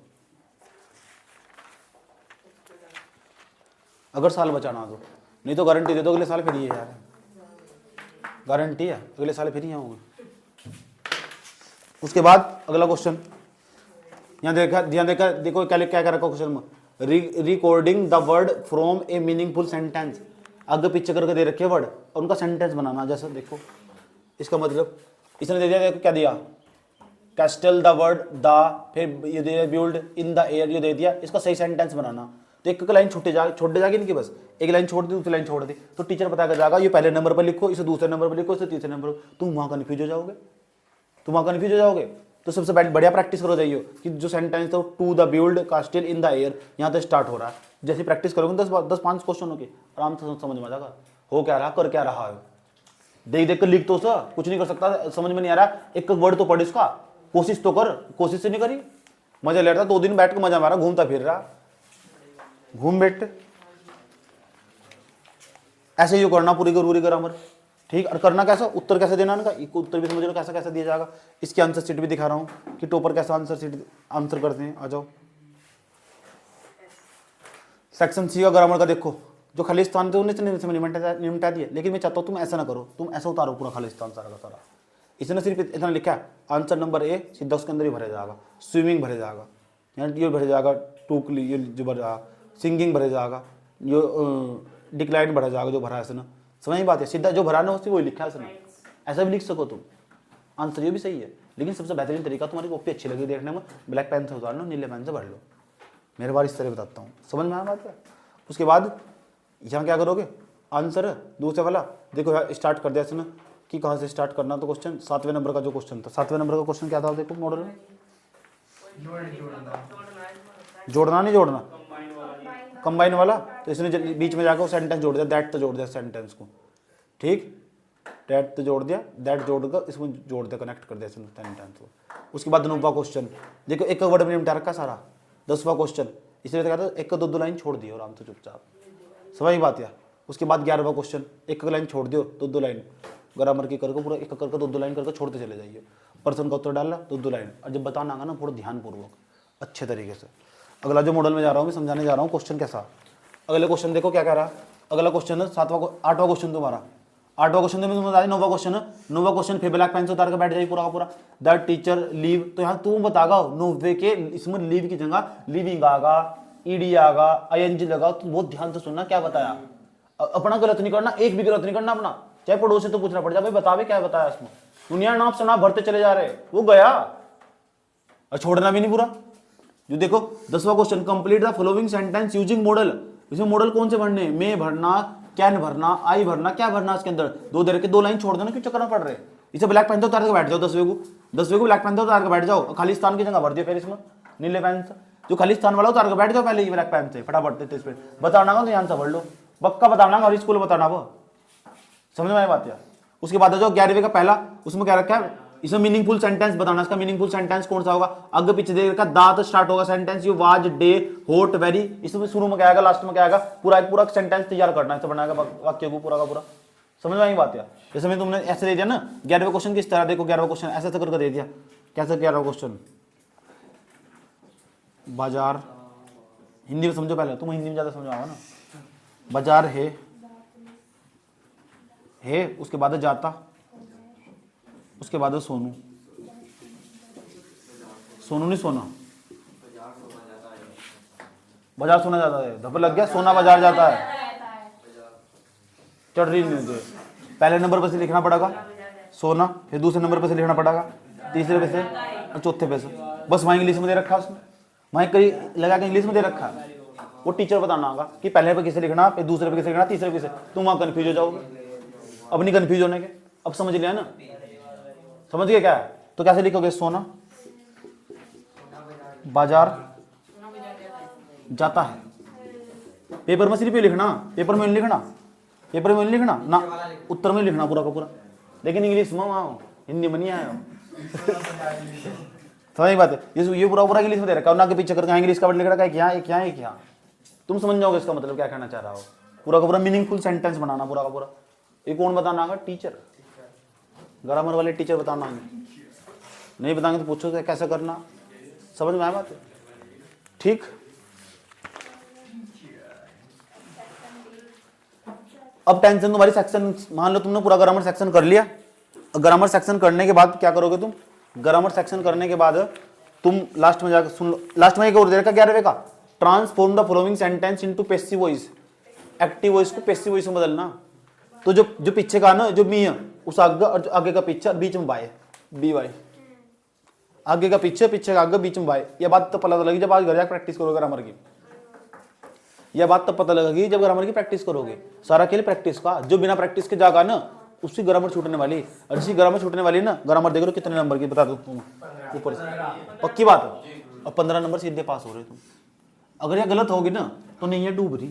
अगर साल बचाना तो, नहीं तो गारंटी दे दो अगले साल फिर ये यार, गारंटी है अगले साल फिर ही आऊंगा। उसके बाद अगला क्वेश्चन यहाँ देखा देखो क्या क्या रखा क्वेश्चन में, recording the word from A meaningful sentence, आगे पीछे करके दे रखे वर्ड और उनका सेंटेंस बनाना, जैसे देखो इसका मतलब इसने दे दिया, देखो क्या दिया, कैस्टल द वर्ड द, फिर ये दे दिया बिल्ड इन द एयर, ये दे दिया, इसका सही सेंटेंस बनाना, तो एक लाइन छोड़ जाएगी इनकी, बस एक लाइन छोड़ दी दूसरी लाइन छोड़ दी, तो टीचर बता कर जाएगा ये पहले नंबर पर लिखो, इसे दूसरे नंबर पर लिखो, इसे तीसरे नंबर पर, तुम वहाँ कन्फ्यूज हो जाओगे, तो सबसे बढ़िया प्रैक्टिस करो जाइए कि जो सेंटेंस है to the build castle in the air यहाँ तक स्टार्ट हो रहा है, जैसे प्रैक्टिस करोगे 10-5 क्वेश्चनों की आराम से समझ में आ जाएगा, हो क्या रहा कर क्या रहा है, देख देख कर लिख तो सर कुछ नहीं कर सकता, समझ में नहीं आ रहा एक वर्ड तो पढ़ इसका, कोशिश तो कर, कोशिश से नहीं करी, मजा ले रहा था 2 दिन बैठ कर मजा मारा, घूमता फिर रहा, घूम बैठ, ऐसे ही करना पूरी ग्रामर, ठीक। और करना कैसा, उत्तर कैसे देना इनका, उत्तर भी समझ लो कैसा कैसा दिया जाएगा, इसकी आंसर शीट भी दिखा रहा हूँ कि टॉपर कैसा आंसर करते हैं, आ जाओ। सेक्शन सी का ग्रामर का देखो, जो खालिस्तान थे उन्हें निमटा दिया, लेकिन मैं चाहता हूँ तुम ऐसा ना करो, तुम ऐसा उतारो पूरा खालिस्तान सारा का सारा, इसने सिर्फ इतना लिखा है, आंसर नंबर ए सीधा उसके अंदर ही भरा जाएगा, स्विमिंग भरे जाएगा, यहाँ ये भरे जाएगा, टूकली ये जो भरा, सिंगिंग भरे जाएगा, जो डिक्लाइन भरा जाएगा जो भरा है इसने, समझ नहीं बात है, सीधा जो भरा ना उससे वही लिखा है इसने, ऐसा भी लिख सको तुम, आंसर ये भी सही है, लेकिन सबसे बेहतरीन तरीका तुम्हारी कॉपी अच्छी लगी देखने में, ब्लैक पेन से उतार लो, नीले पेन से भर लो, मेरे बार इस तरह बताता हूँ, समझ में आया बात है। उसके बाद यहाँ क्या करोगे, आंसर दूसरे वाला देखो यहाँ स्टार्ट कर दिया इसने कि कहाँ से स्टार्ट करना, तो क्वेश्चन 7वें नंबर का जो क्वेश्चन था, 7वें नंबर का क्वेश्चन क्या था देखो मॉडल में, जोड़ना नहीं जोड़ना, कंबाइन वाला, तो इसने बीच में जाकर सेंटेंस जोड़ दिया, दैट तो जोड़ दिया सेंटेंस को, ठीक, दैट तो जोड़ दिया, दैट जोड़कर इसमें जोड़ दिया, कनेक्ट कर दिया सेंटेंस को। उसके बाद 9वां क्वेश्चन देखो, एक वर्ड में निपटा रखा सारा, 10वां क्वेश्चन इसलिए तो कहता है एक 2 लाइन छोड़ दियो आराम से चुपचाप, समझ बात है। उसके बाद 11वां क्वेश्चन, एक लाइन छोड़ दियो, 2 लाइन ग्रामर की करके पूरा एक करके 2 लाइन करके छोड़ते चले जाइए, पर्सन का उत्तर डालना 2 लाइन, और जब बताना आगा ना पूरा ध्यानपूर्वक अच्छे तरीके से। अगला जो मॉडल में जा रहा हूँ मैं समझाने जा रहा हूँ, क्वेश्चन कैसा, अगले क्वेश्चन देखो क्या कह रहा है, अगला क्वेश्चन है 8वां क्वेश्चन तुम्हारा, 8वां क्वेश्चन तो मैं बता दी, 9वां क्वेश्चन है, 9वां क्वेश्चन फिर ब्लैक पेन से उतार के बैठ जाए पूरा का पूरा, द टीचर लीव, तो यहाँ तुम बतागा 9वें के इसमें लीव की जगह लिविंग आगा, ईडी आगा, आईएनजी लगा, तो बहुत ध्यान से सुनना क्या बताया, अपना गलत नहीं करना, एक भी गलत नहीं करना अपना, चाहे पड़ोसी तो पूछना पड़ जाए भाई बतावे क्या बताया इसमें, दुनिया नाप सना भरते चले जा रहे, वो गया और छोड़ना भी नहीं पूरा। जो देखो 10वां question, complete the following sentence using modal, इसमें मॉडल कौन से भरने, मैं भरना, कैन भरना, आई भरना, क्या भरना इसके अंदर, 2 दे के 2 लाइन छोड़ देना, क्यों चक्कर पड़ रहे, इसे ब्लैक पेन तो उतार के बैठ जाओ, 10वें को ब्लैक पेन तो उतार के बैठ जाओ, खालिस्तान की जगह भर दियो फिर इसमें नीले पेन से, जो खाली स्थान वाला उतार के बैठ जाओ पहले ही ब्लैक पेन से फटाफट तेज पे बताना तो ध्यान से पढ़ लो, पक्का बताना और स्कूल बताना वो, समझ में आई बात यार। उसके बाद जो 11वीं का पहला उसमें क्या रखा है, इसमें मीनिंगफुल सेंटेंस बताना। इसका मीनिंगफुल सेंटेंस कौन सा होगा, आगे पीछे देख का दांत स्टार्ट होगा sentence, you was day hot very, इसमें शुरू में क्या आएगा लास्ट में क्या आएगा, पूरा सेंटेंस तैयार करना है, बनाएगा वाक्य को पूरा का पूरा, समझ में आई बात यार। जैसे मैं तुमने ऐसे दे दिया ना 11वें क्वेश्चन किस तरह, देखो 11वां क्वेश्चन ऐसे करके दे दिया, कैसे 11वां क्वेश्चन, बाजार, हिंदी में समझो पहले, तुम हिंदी में ज्यादा समझाओ ना, बाजार है, उसके बाद जाता, उसके बाद सोनू, सोनू नहीं सोना, बाजार सोना जाता है, धब्बा लग गया, सोना बाजार जाता है, चढ़ रही नहीं होती। पहले नंबर पर से लिखना पड़ेगा सोना, फिर दूसरे नंबर पर से लिखना पड़ेगा, तीसरे पे से और चौथे पे से, बस वहाँ इंग्लिश में दे रखा है उसने, वहाँ कहीं लगा के इंग्लिश में दे रखा है, वो टीचर बताना होगा कि पहले पे किसे लिखना, फिर दूसरे पे किसे लिखना, तीसरे पे किसे, तुम वहाँ कन्फ्यूज हो जाओगे। अब नहीं कन्फ्यूज होने के, अब समझ लिया ना, समझ गए क्या है, तो कैसे लिखोगे, सोना बाजार जाता है, पेपर में सिर्फ लिखना, पेपर में लिखना, पेपर में लिखना ना, उत्तर में लिखना पूरा का पूरा, लेकिन इंग्लिश में वहाँ हिंदी में नहीं आया। समझ बात है, ये पूरा इंग्लिश में दे रखा है, ना के पीछे करके इंग्लिश का वर्ड लिख रखा है, क्या है क्या है क्या, तुम समझ जाओगे इसका मतलब क्या कहना चाह रहा हो, पूरा का पूरा मीनिंगफुल सेंटेंस बनाना पूरा का पूरा। ये कौन बताना होगा, टीचर, ग्रामर वाले टीचर बताना होंगे, नहीं बताएंगे तो पूछो कैसे करना, समझ में आया बात, ठीक। अब टेंशन तुम्हारी सेक्शन, मान लो तुमने पूरा ग्रामर सेक्शन कर लिया, ग्रामर सेक्शन करने के बाद क्या करोगे तुम, ग्रामर सेक्शन करने के बाद तुम लास्ट में जाकर सुन लो, लास्ट में एक और दे रखा 11वें का, transform the following sentence into passive voice, active voice को पैसिव वॉइस में बदलना। तो जो पीछे का ना, जो मी है उस आगे का पीछे और बीच में बाय, बी वाई, आगे का पीछे, पीछे का आगे, बीच में बाय। यह बात तो पता लगेगी जब आज घर जाकर प्रैक्टिस करोगे ग्रामर की, यह बात तो पता लगेगी जब ग्रामर की प्रैक्टिस करोगे। सारा खेल प्रैक्टिस का, जो बिना प्रैक्टिस के जागा ना उसकी ग्रामर छूटने वाली, और जिसकी ग्रामर छूटने वाली ना, ग्रामर देख लो कितने नंबर की बता दो तुम ऊपर से, पक्की बात है, और 15 नंबर सीधे पास हो रहे तुम। अगर यह गलत होगी ना तो नहीं है डूब रही,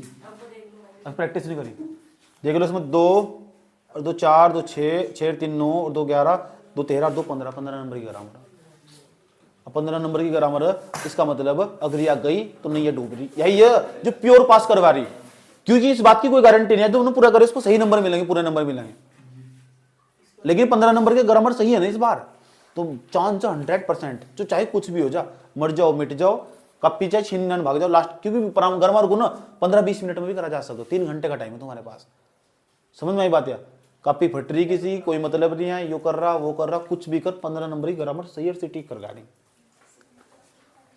प्रैक्टिस नहीं करी। देख लो इसमें 2 और 2 4, 2 6, 6 3 9 और 2 11, 2 13, 2 15, 15 नंबर की ग्रामर। अब 15 नंबर की ग्रामर, इसका मतलब अगर यह गई तो नहीं है डूब रही, यही है जो प्योर पास करवा रही, क्योंकि इस बात की कोई गारंटी नहीं है, जो उन्हें पूरा करे उसको सही नंबर मिलेंगे, पूरे नंबर मिलेंगे, लेकिन 15 नंबर के ग्रामर सही है ना इस बार, तो चांस 100%, जो चाहे कुछ भी हो जा, मर जाओ मिट जाओ, कपी चाहे छीन भाग जाओ लास्ट, क्योंकि ग्रामर को ना 15-20 मिनट में भी करा जा सकता, 3 घंटे का टाइम है तुम्हारे पास, समझ में आई बात। या कॉपी फट रही किसी, कोई मतलब नहीं है, यो कर रहा वो कर रहा, कुछ भी कर, 15 नंबर की ग्रामर सही और ठीक कर गाड़ी,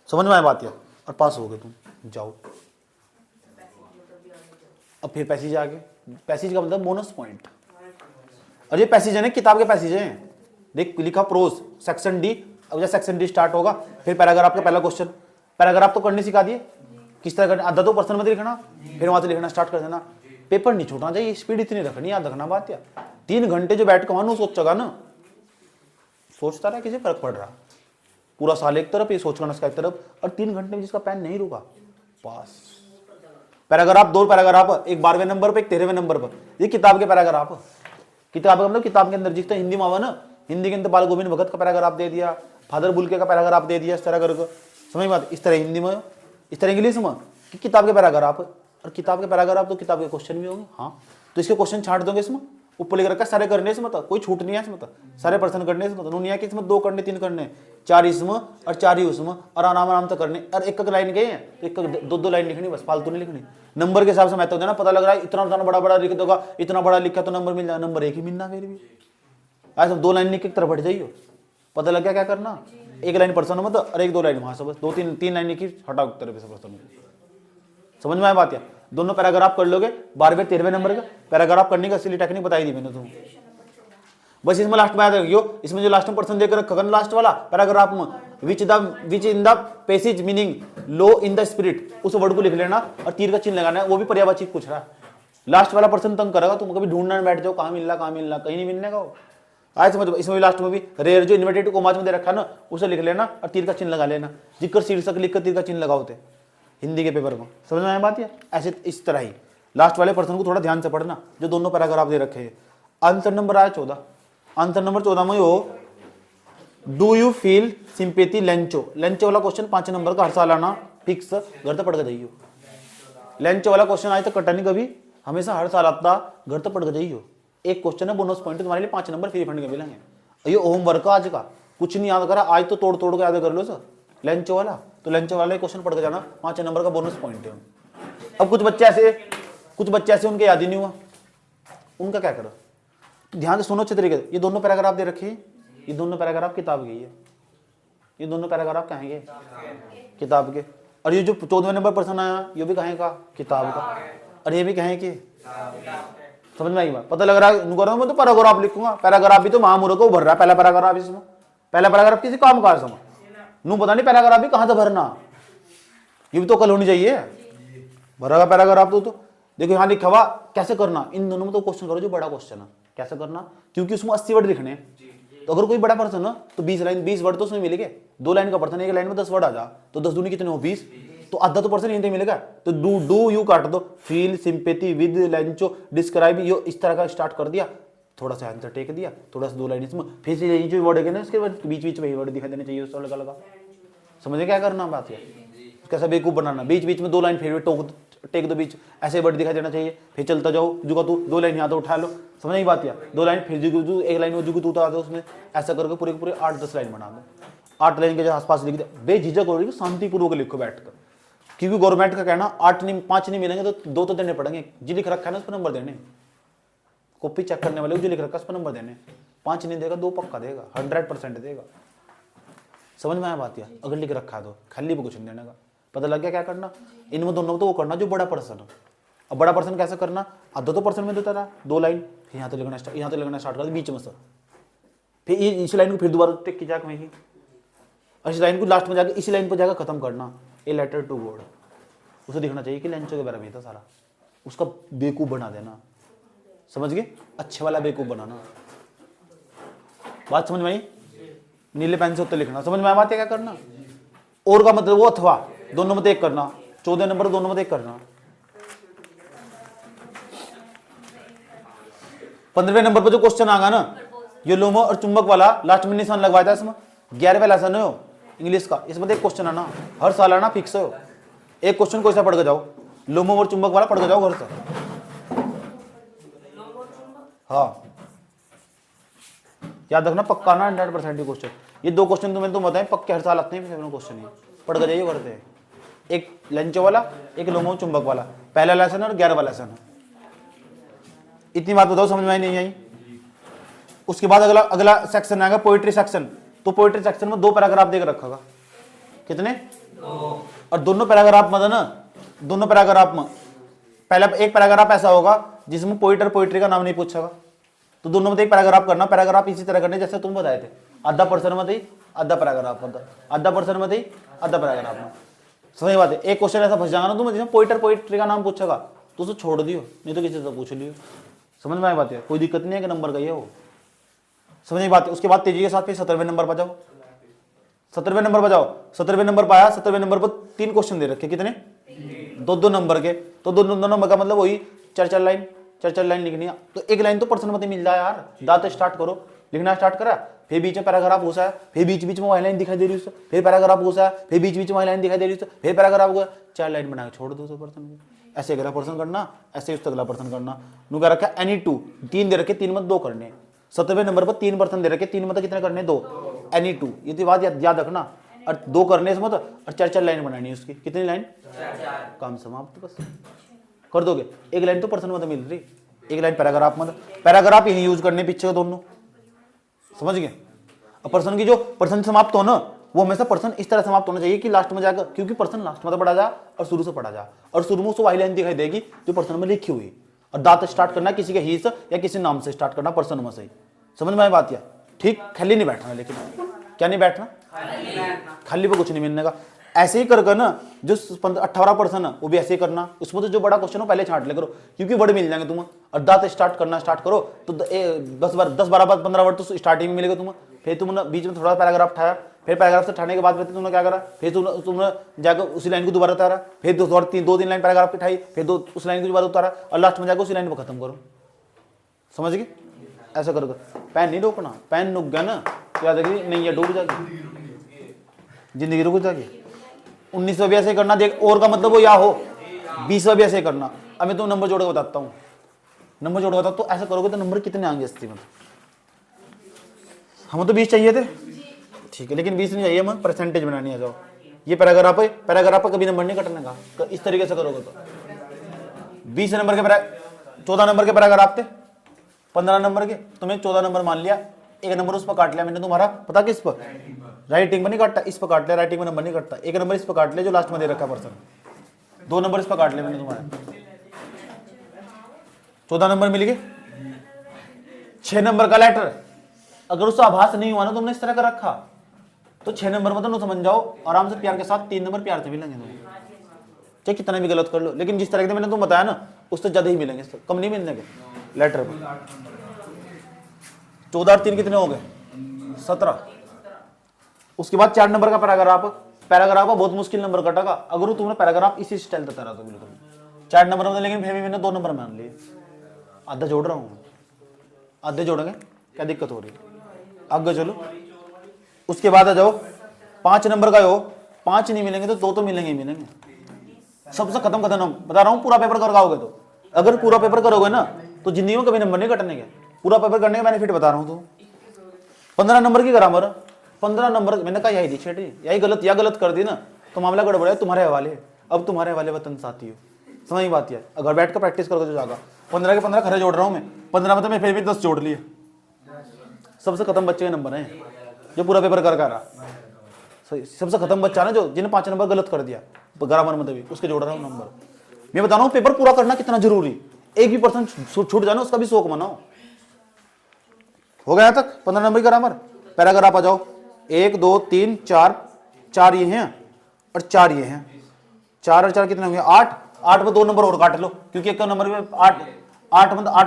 समझ में आई बात। या और पास हो गए तुम, जाओ। अब फिर पैसेज आगे, पैसेज का मतलब बोनस पॉइंट, और ये पैसेज है ना किताब के पैसेज हैं, देख लिखा प्रोज सेक्शन डी, अब जब सेक्शन डी स्टार्ट होगा फिर पैराग्राफ का पहला क्वेश्चन, पैराग्राफ तो करने सिखा दिए किस तरह करना, आधा तो पर्सन में लिखना, फिर वहां से लिखना स्टार्ट कर देना, पेपर नहीं छूटना चाहिए, स्पीड इतनी रखनी, याद रखना बात। या 3 घंटे जो बैठ के वहां सोचेगा ना, सोचता रहा किसी फर्क पड़ रहा, पूरा साल एक तरफ, ये सोच करना एक तरफ, और 3 घंटे में जिसका पेन नहीं रुका पास। पैराग्राफ 2 पैराग्राफ, एक 12वें नंबर पर, एक 13वें नंबर पर, ये किताब के पैराग्राफ, किताब का मतलब किताब के अंदर जिसका हिंदी में आवा ना, हिंदी के अंदर बाल गोविंद भगत का पैराग्राफ दे दिया, फादर बुलके का पैराग्राफ दे दिया, इस तरह करके, समझ बात, इस तरह हिंदी में, इस तरह इंग्लिश में, कि किताब के पैराग्राफ, और किताब के पैराग्राफ तो किताब के क्वेश्चन भी होंगे, हाँ, तो इसके क्वेश्चन छांट दोगे इसमें, ऊपर लिख रखा सारे करने इसमें, तो कोई छूट नहीं है इसमें, तो सारे पर्सन करने इसमें, तो नहीं है कि इसमें 2 करने 3 करने, 4 इसमें और 4 ही उसमें, और आराम से करने, और एक लाइन गए हैं तो एक 2 लाइन लिखनी, बस फालतू नहीं लिखनी। नंबर के हिसाब से मैं तो देना, पता लग रहा है इतना बड़ा लिख दोगा, इतना बड़ा लिखा तो नंबर मिल जाए, नंबर 1 ही मिलना, फिर भी ऐसा 2 लाइन लिख के तरफ बढ़ जाइयो, पता लग गया क्या करना, 1 लाइन पर्सन में, और 1-2 लाइन वहां से, बस 2-3 लाइन लिखी, हटाओ तरफ से पर्सन, समझ में आया बात। या दोनों पैराग्राफ कर लोगे, 12वें 13वें नंबर का पैराग्राफ करने का असली टेक्निक बताई दी मैंने तुम्हें, बस इसमें लास्ट में याद रखियो, इसमें जो लास्ट में पर्सन देकर रखा लास्ट वाला पैराग्राफ में, which in the passage meaning low in the spirit, उस वर्ड को लिख लेना और तीर का चिन्ह लगाना है, वो भी पर्यायवाची पूछ रहा है, लास्ट वाला पर्सन तंग करेगा, तुम कभी ढूंढना बैठ जाओ, कहाँ मिल रहा कहीं नहीं मिलने का, आज समझ, इसमें भी लास्ट में भी रेयर जो इन्वर्टेड कोमाज में दे रखा है ना, उसे लिख लेना और तीर का चिन्ह लगा लेना। जिक्र शीर्षक लिख कर तीर का चिन्ह लगाओते हिंदी के पेपर में। समझ में आया बात? है ऐसे इस तरह ही लास्ट वाले पर्सन को थोड़ा ध्यान से पढ़ना, जो दोनों पैराग्राफ दे रखे हैं। आंसर नंबर आया 14। आंसर नंबर 14 में हो do you feel sympathy Lencho. Lencho वाला क्वेश्चन 5 नंबर का हर साल आना फिक्स, घर तक पढ़ के जाइयो। लेंचो वाला क्वेश्चन आज तक कटा नहीं कभी, हमेशा हर साल आता, घर तक पढ़ के जाइयो। एक क्वेश्चन है बोनस पॉइंट, तुम्हारे लिए 5 नंबर फ्री फंड के मिलेंगे। ये होमवर्क आज का, कुछ नहीं याद करा आज तो तोड़ तोड़ के याद कर लो सर लेंचो वाला। तो लेंचो वाला क्वेश्चन पढ़ के जाना, 5 नंबर का बोनस पॉइंट है। अब कुछ बच्चे ऐसे उनके याद ही नहीं हुआ, उनका क्या करो? ध्यान से सुनो अच्छे तरीके से। ये दोनों पैराग्राफ दे रखे हैं, ये दोनों पैराग्राफ किताब के है, ये दोनों पैराग्राफ कहाँ के? किताब के। और ये जो 14वें नंबर पर्सन आया ये भी कहाँ का? किताब का। और ये भी कहाँ के? समझ में आई बात? पता लग रहा है मैं तो पैराग्राफ लिखूंगा, पैराग्राफ भी तो महामूर्ख को भर रहा है। पहला पैराग्राफ इसमें, पहला पैराग्राफ किसी काम का समय नू पता नहीं पैराग्राफ भी कहाँ से भरना, ये भी तो कल होनी चाहिए। भरा पैराग्राफ तो देखो यहाँ लिखा हुआ कैसे करना। इन दोनों में तो क्वेश्चन करो जो बड़ा क्वेश्चन है, कैसे करना, क्योंकि उसमें 80 वर्ड लिखने हैं। तो अगर कोई बड़ा पर्सन है तो 20 वर्ड तो उसमें मिलेंगे। 2 लाइन का पर्सन, 1 लाइन में 10 वर्ड आ जा, तो 10 दूनी कितने हो? 20। तो आधा तो पर्सन यहीं मिलेगा। तो डू यू काट दो, feel sympathy with Lencho describe, यो इस तरह का स्टार्ट कर दिया, थोड़ा सा आंसर टेक दिया, थोड़ा सा 2 लाइन इसमें, फिर से जो वर्ड है ना इसके बीच बीच में वर्ड दिखाई देने चाहिए उसको लगा लगा। समझे क्या करना बात है? कैसा बेवकूफ बनाना, बीच बीच में 2 लाइन फिर टेक दो बीच, ऐसे वर्ड दिखाई देना चाहिए। फिर चलता जाओ, जुगा तू 2 लाइन यहाँ तो उठा लो, समझ नहीं बात? 2 लाइन फिर जुगू 1 लाइन में जुगू तू उतार दो उसमें, ऐसा करके पूरे पूरे 8-10 लाइन बना दो। 8 लाइन के जो आसपास लिख दे, बेझिझक हो रही है, शांतिपूर्वक लिखो बैठकर। क्योंकि गवर्नमेंट का कहना 5 नहीं मिलेंगे तो 2 तो देने पड़ेंगे। जो लिख रखा है ना उस पर नंबर देने, कॉपी चेक करने वाले जो लिख रखा है उस पर नंबर देने। 5 नहीं देगा 2 पक्का देगा, 100% देगा। समझ में आया बात? अगर लिख रखा है तो खाली पे कुछ नहीं देने का। पता लग गया क्या करना? इनमें दोनों तो वो करना जो बड़ा पर्सन है। अब बड़ा पर्सन कैसे करना? आधा तो पर्सन में देता रहा 2 लाइन, फिर यहाँ तो लिखना स्टार्ट कर बीच में सर, फिर इस लाइन को फिर दोबारा टिक की जाकर वहीं, और इस लाइन को लास्ट में जाकर इसी लाइन पर जाकर खत्म करना। ए लेटर टू गॉड, उसे दिखना चाहिए कि लेंचो के बारे में था सारा, उसका बेवकूफ बना देना। समझ गए? अच्छे वाला बेवकूफ बनाना। बात समझ में आई? नीले पेन से उत्तर लिखना। समझ में आया बात है? क्या करना? और का मतलब वो अथवा, दोनों में एक करना। 14 नंबर दोनों में एक करना। 15वें नंबर पर जो क्वेश्चन आगा ना, ये लोमो और चुंबक वाला, लास्ट में निशान लगवाया था इसमें। 11वें लेसन हो इंग्लिश का, इसमें एक क्वेश्चन आना, हर साल आना फिक्स हो। एक क्वेश्चन कोई सा पढ़ के जाओ, लोमो और चुंबक वाला पढ़ के जाओ घर से। हाँ याद रखना पक्का ना, 100% क्वेश्चन। ये 2 क्वेश्चन तो मैंने तुम बताएं पक्के हर साल आते हैं क्वेश्चन, ये पढ़ के जाइए घर से। एक लेंचो वाला, एक लोमो चुंबक वाला, पहला लेसन और 11वां लेसन। इतनी बात बताओ समझ में नहीं आई? उसके बाद अगला सेक्शन आएगा पोइट्री सेक्शन। तो पोइट्री सेक्शन में 2 पैराग्राफ देकर रखा, कितने? 2। और दोनों पैराग्राफ में ना, दोनों पैराग्राफ में पहला एक पैराग्राफ ऐसा होगा जिसमें पोइट और पोइट्री का नाम नहीं पूछेगा। तो दोनों में एक पैराग्राफ करना। पैराग्राफ इसी तरह करने जैसे तुम बताए थे, आधा पर्सन में थी आधा पैराग्राफ में, आधा पर्सन में थी आधा पैराग्राफ में। सही बात है। एक क्वेश्चन ऐसा फंस जाएगा ना तुम जिसमें पोइट और पोइट्री का नाम पूछेगा तो उसे छोड़ दियो, नहीं तो किसी से पूछ लियो। समझ में आई बात है? कोई दिक्कत नहीं है कि नंबर का ये हो। समझ में बात है? उसके बाद तेजी के साथ फिर 17वें नंबर पर जाओ। 17वें नंबर पर जाओ। 17वें नंबर पर आया, 17वें नंबर पर 3 क्वेश्चन दे रखे, कितने? 2-2 नंबर के। तो 2 नंबर का मतलब वही 4-4 लाइन लिखनी है। तो 1 लाइन तो पर्सन मत मिल जाए यार, दांत स्टार्ट करो, लिखना स्टार्ट करा, फिर बीच में पैराग्राफ घुसा है, फिर बीच बीच में वही लाइन दिखाई दे रही है, फिर पैराग्राफ घुसा है, फिर बीच बीच में वही लाइन दिखाई दे रही है, फिर पैराग्राफ घुसा, 4 लाइन बना के छोड़ दो तो पर्सन को। ऐसे अगला पर्सन करना, ऐसे उस अगला पर्सन करना। नु क्या रखा? एनी 2, 3 दे रखे, 3 में 2 करने। 17वें नंबर पर 3 पर्सन दे रखे, 3 में कितने करने? 2। एनी 2, ये तो बात याद रखना। और 2 करने इसमें तो, और 4-4 लाइन बनानी है उसकी। कितनी लाइन? 4। काम समाप्त, बस कर दोगे। 1 लाइन तो पर्सन में तो मिल रही, 1 लाइन पैराग्राफ में। पैराग्राफ यही यूज करने पीछे दोनों, समझ गए? अब पर्सन की जो पर्सन समाप्त हो ना, वो हमेशा पर्सन इस तरह समाप्त होना चाहिए कि लास्ट में जाकर, क्योंकि पर्सन लास्ट में तो पढ़ा जा और शुरू से पढ़ा जा, और शुरू में उसको वही लाइन दिखाई देगी जो पर्सन में लिखी हुई। और दांत स्टार्ट करना किसी के ही से या किसी नाम से स्टार्ट करना, पर्सन में सही। समझ में आई बात? या ठीक खाली नहीं बैठना, लेकिन क्या नहीं बैठना? खाली पे कुछ नहीं मिलने का। ऐसे ही कर कर ना, जो 18% है वो भी ऐसे ही करना। उसमें तो जो बड़ा क्वेश्चन हो पहले छांट ले करो, क्योंकि वर्ड मिल जाएंगे तुम्हें। और दांत स्टार्ट करना स्टार्ट करो तो 10-12-15 वर्ड तो स्टार्टिंग में मिलेगा तुम्हें। फिर तुमने बीच में थोड़ा पैराग्राफ उठाया, फिर पैराग्राफ से उठाने के बाद तुमने क्या करा, फिर तुमने जाकर उसी लाइन को दोबारा उतारा, फिर 2-3 लाइन पैराग्राफ की उठाई, फिर उस लाइन को दोबारा उतारा, और लास्ट में जाकर उसी लाइन को खत्म करो। समझ गए? ऐसा करो। पेन नहीं रोकना, पेन रुक गया ना क्या जाएगी, नहीं है डूब जाएगी, जिंदगी रुक जाएगी। 19वां भी ऐसे करना, देख और का मतलब वो या हो, 20वां भी ऐसे करना। अब मैं तो नंबर जोड़ के बताता हूँ, नंबर जोड़ के बताता हूँ। तो ऐसा करोगे तो नंबर कितने आएंगे अस्सी में? हमें तो 20 चाहिए थे, ठीक है, लेकिन 20 नहीं चाहिए, हमें परसेंटेज बनानी है। जाओ ये पैराग्राफ है, पैराग्राफ पर कभी नंबर नहीं कटने का। इस तरीके से करोगे तो 20 नंबर के 14 नंबर के पैराग्राफ थे, 15 नंबर के, तुम्हें 14 नंबर मान लिया, एक नंबर उस पर काट लिया मैंने तुम्हारा, पता किस पर? राइटिंग में नहीं काटता, इस पर काट लिया, राइटिंग में नंबर नहीं कटता। एक नंबर इस पर काट लिया जो लास्ट में दे रखा पर्सन, 2 नंबर इस पर काट लिया मैंने तुम्हारे, 14 नंबर मिल गए। 6 नंबर का लेटर, अगर उसका आभास नहीं हुआ ना तुमने इस तरह का रखा, तो 6 नंबर मतलब समझ जाओ आराम से प्यार के साथ 3 नंबर प्यार से मिलेंगे तुम्हें, चाहे कितना भी गलत कर लो। लेकिन जिस तरह के मैंने तुम बताया ना, उससे ज्यादा ही मिलेंगे, कम नहीं मिलने के लेटर में। 14 और 3 कितने हो गए? 17। उसके बाद 4 नंबर का पैराग्राफ, पैराग्राफ का बहुत मुश्किल नंबर कटेगा अगर तुमने पैराग्राफ इसी स्टाइल देता रहा तो बिल्कुल 4 नंबर में, लेकिन फिर भी मैंने 2 नंबर मान लिए, आधा जोड़ रहा हूँ, आधे जोड़ेंगे, क्या दिक्कत हो रही है? आगे चलो। उसके बाद आ जाओ 5 नंबर का हो, 5 नहीं मिलेंगे तो 2 तो मिलेंगे ही मिलेंगे। सबसे खत्म बता रहा हूँ, पूरा पेपर कर आओगे तो, अगर पूरा पेपर करोगे ना तो जिंदगी में कभी नंबर नहीं कटने के। पूरा पेपर करने का बेनिफिट बता रहा हूँ। तो 15 नंबर की ग्रामर, 15 नंबर मैंने कहा यही दीक्षित, यही गलत या गलत कर दी ना तो मामला गड़बड़ है, तुम्हारे हवाले। अब तुम्हारे हवाले वतन साथी हो, समझ बात है। अगर बैठ कर प्रैक्टिस करोगे तो जाएगा। 15 के 15 खरे जोड़ रहा हूँ मैं, 15 में तो मैं फिर भी 10 जोड़ लिए। सबसे खत्म बच्चे के नंबर हैं जो पूरा पेपर कर रहा। सबसे खत्म बच्चा ना जो जिन्हें 5 नंबर गलत कर दिया ग्रामर में, तभी उसके जोड़ रहा हूँ नंबर। मैं बता रहा हूँ पेपर पूरा करना कितना जरूरी, एक भी पर्सन छूट जाना उसका भी शौक मनाओ। हो गया तक 15 नंबर की ग्रामर। पैराग्राफ आ जाओ, 1 2 3 4, 4 ये हैं और 4 ये हैं, 4 और 4 कितने होंगे? 8। 8 में 2 नंबर और काट लो, क्योंकि एक नंबर में 8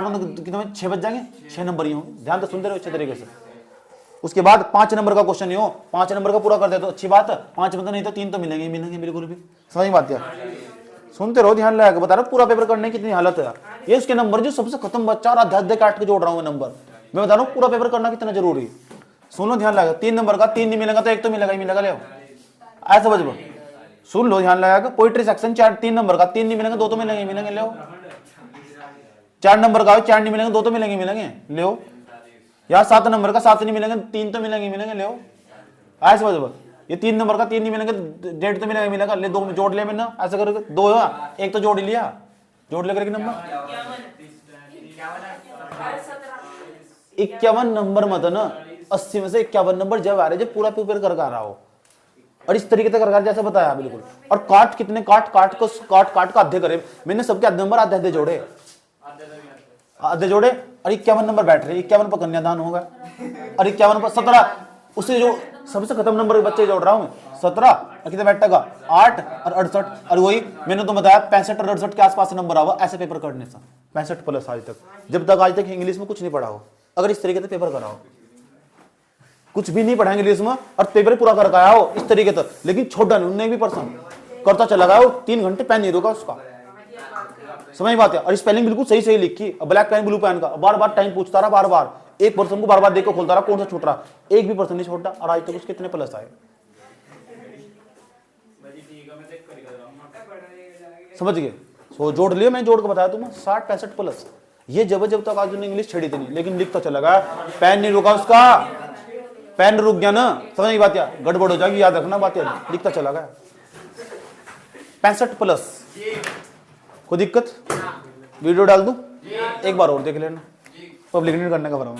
में कितने 6 बच जाएंगे, 6 नंबर ही होंगे। ध्यान तो सुनते रहो अच्छे तरीके से। उसके बाद 5 नंबर का क्वेश्चन हो, 5 नंबर का पूरा कर दे तो अच्छी बात है, 5 में तो नहीं तो 3 तो मिलेंगे मिलेंगे बिल्कुल भी। समझ बात है? सुनते रहो, ध्यान लगा के बता रहा हूँ। पूरा पेपर करने की कितनी हालत है ये, उसके नंबर जो सबसे खत्म बच्चा और आधे काट के जोड़ रहा हूँ नंबर। मैं बता रहा हूँ पूरा पेपर करना कितना जरूरी। सुनो ध्यान लगा, 3 नंबर का 3 नहीं मिलेगा तो 1 तो मिलेगा ही मिलेगा। ले ऐसा बजबो, सुन लो ध्यान लगा। पोइट्री सेक्शन 3 नंबर का 3 नहीं मिलेंगे 2 तो मिलेंगे मिलेंगे। ले 4 नंबर का 4 नहीं मिलेंगे 2 तो मिलेंगे मिलेंगे। ले यार 7 नंबर का 7 नहीं मिलेंगे 3 तो मिलेंगे मिलेंगे। ले ऐसे बजबो, ये 3 नंबर का 3 नहीं मिलेंगे 1.5 तो मिलेगा मिलेगा। ले 2 में जोड़ ले मैंने, ऐसा करके 2 है, 1 तो जोड़ ही लिया, जोड़ लेकर के नंबर 51 नंबर मत ना 80 में से 51 नंबर जब आ रहे जब पूरा पेपर कर रहा हो, और इस तरीके से कर जैसे बताया बिल्कुल। और काट कितने काट काट का आधे करे मैंने, सबके आधे नंबर आधे जोड़े, आधे जोड़े और 51 नंबर बैठ रहे। 51 पर कन्यादान होगा और 51 पर 17, उससे जो सबसे खत्म नंबर के बच्चे जोड़ रहा हूँ मैं 17 और कितने बैठेगा 8 और 68। और वही मैंने तो बताया 65 और 68 के आसपास नंबर आओ ऐसे पेपर करने से। 65 प्लस आज तक, जब तक आज तक इंग्लिश में कुछ नहीं पढ़ा हो, अगर इस तरीके से पेपर कराओ, कुछ भी नहीं पढ़ाएंगे इंग्लिश में और पेपर पूरा कर आया हो इस तरीके से, लेकिन छोटा नहीं उन्हें भी पर्सन करता चला गया हो, 3 घंटे पेन नहीं रुका उसका। समझ बात है? और स्पेलिंग बिल्कुल सही सही लिखी, ब्लैक पेन ब्लू पेन का, बार बार टाइम पूछता रहा, बार बार एक पर्सन को बार बार देखकर खोलता रहा कौन सा छूट रहा, एक भी पर्सन नहीं छोटा। और आज तक उसके कितने प्लस आए, समझ गए? सो जोड़ लिया, मैं जोड़ के बताया तुम्हें 60-65 प्लस। ये जब तक आज इंग्लिश छड़ी थी नहीं, लेकिन लिखता चला गया, पेन नहीं रुका उसका, पेन रुक गया ना, समझ बात या गड़बड़ हो जाएगी, याद रखना बात या, लिखता चला गया 65 प्लस। कोई दिक्कत? वीडियो डाल दूं एक बार और देख लेना, पब्लिक नहीं करने का भरा हूं।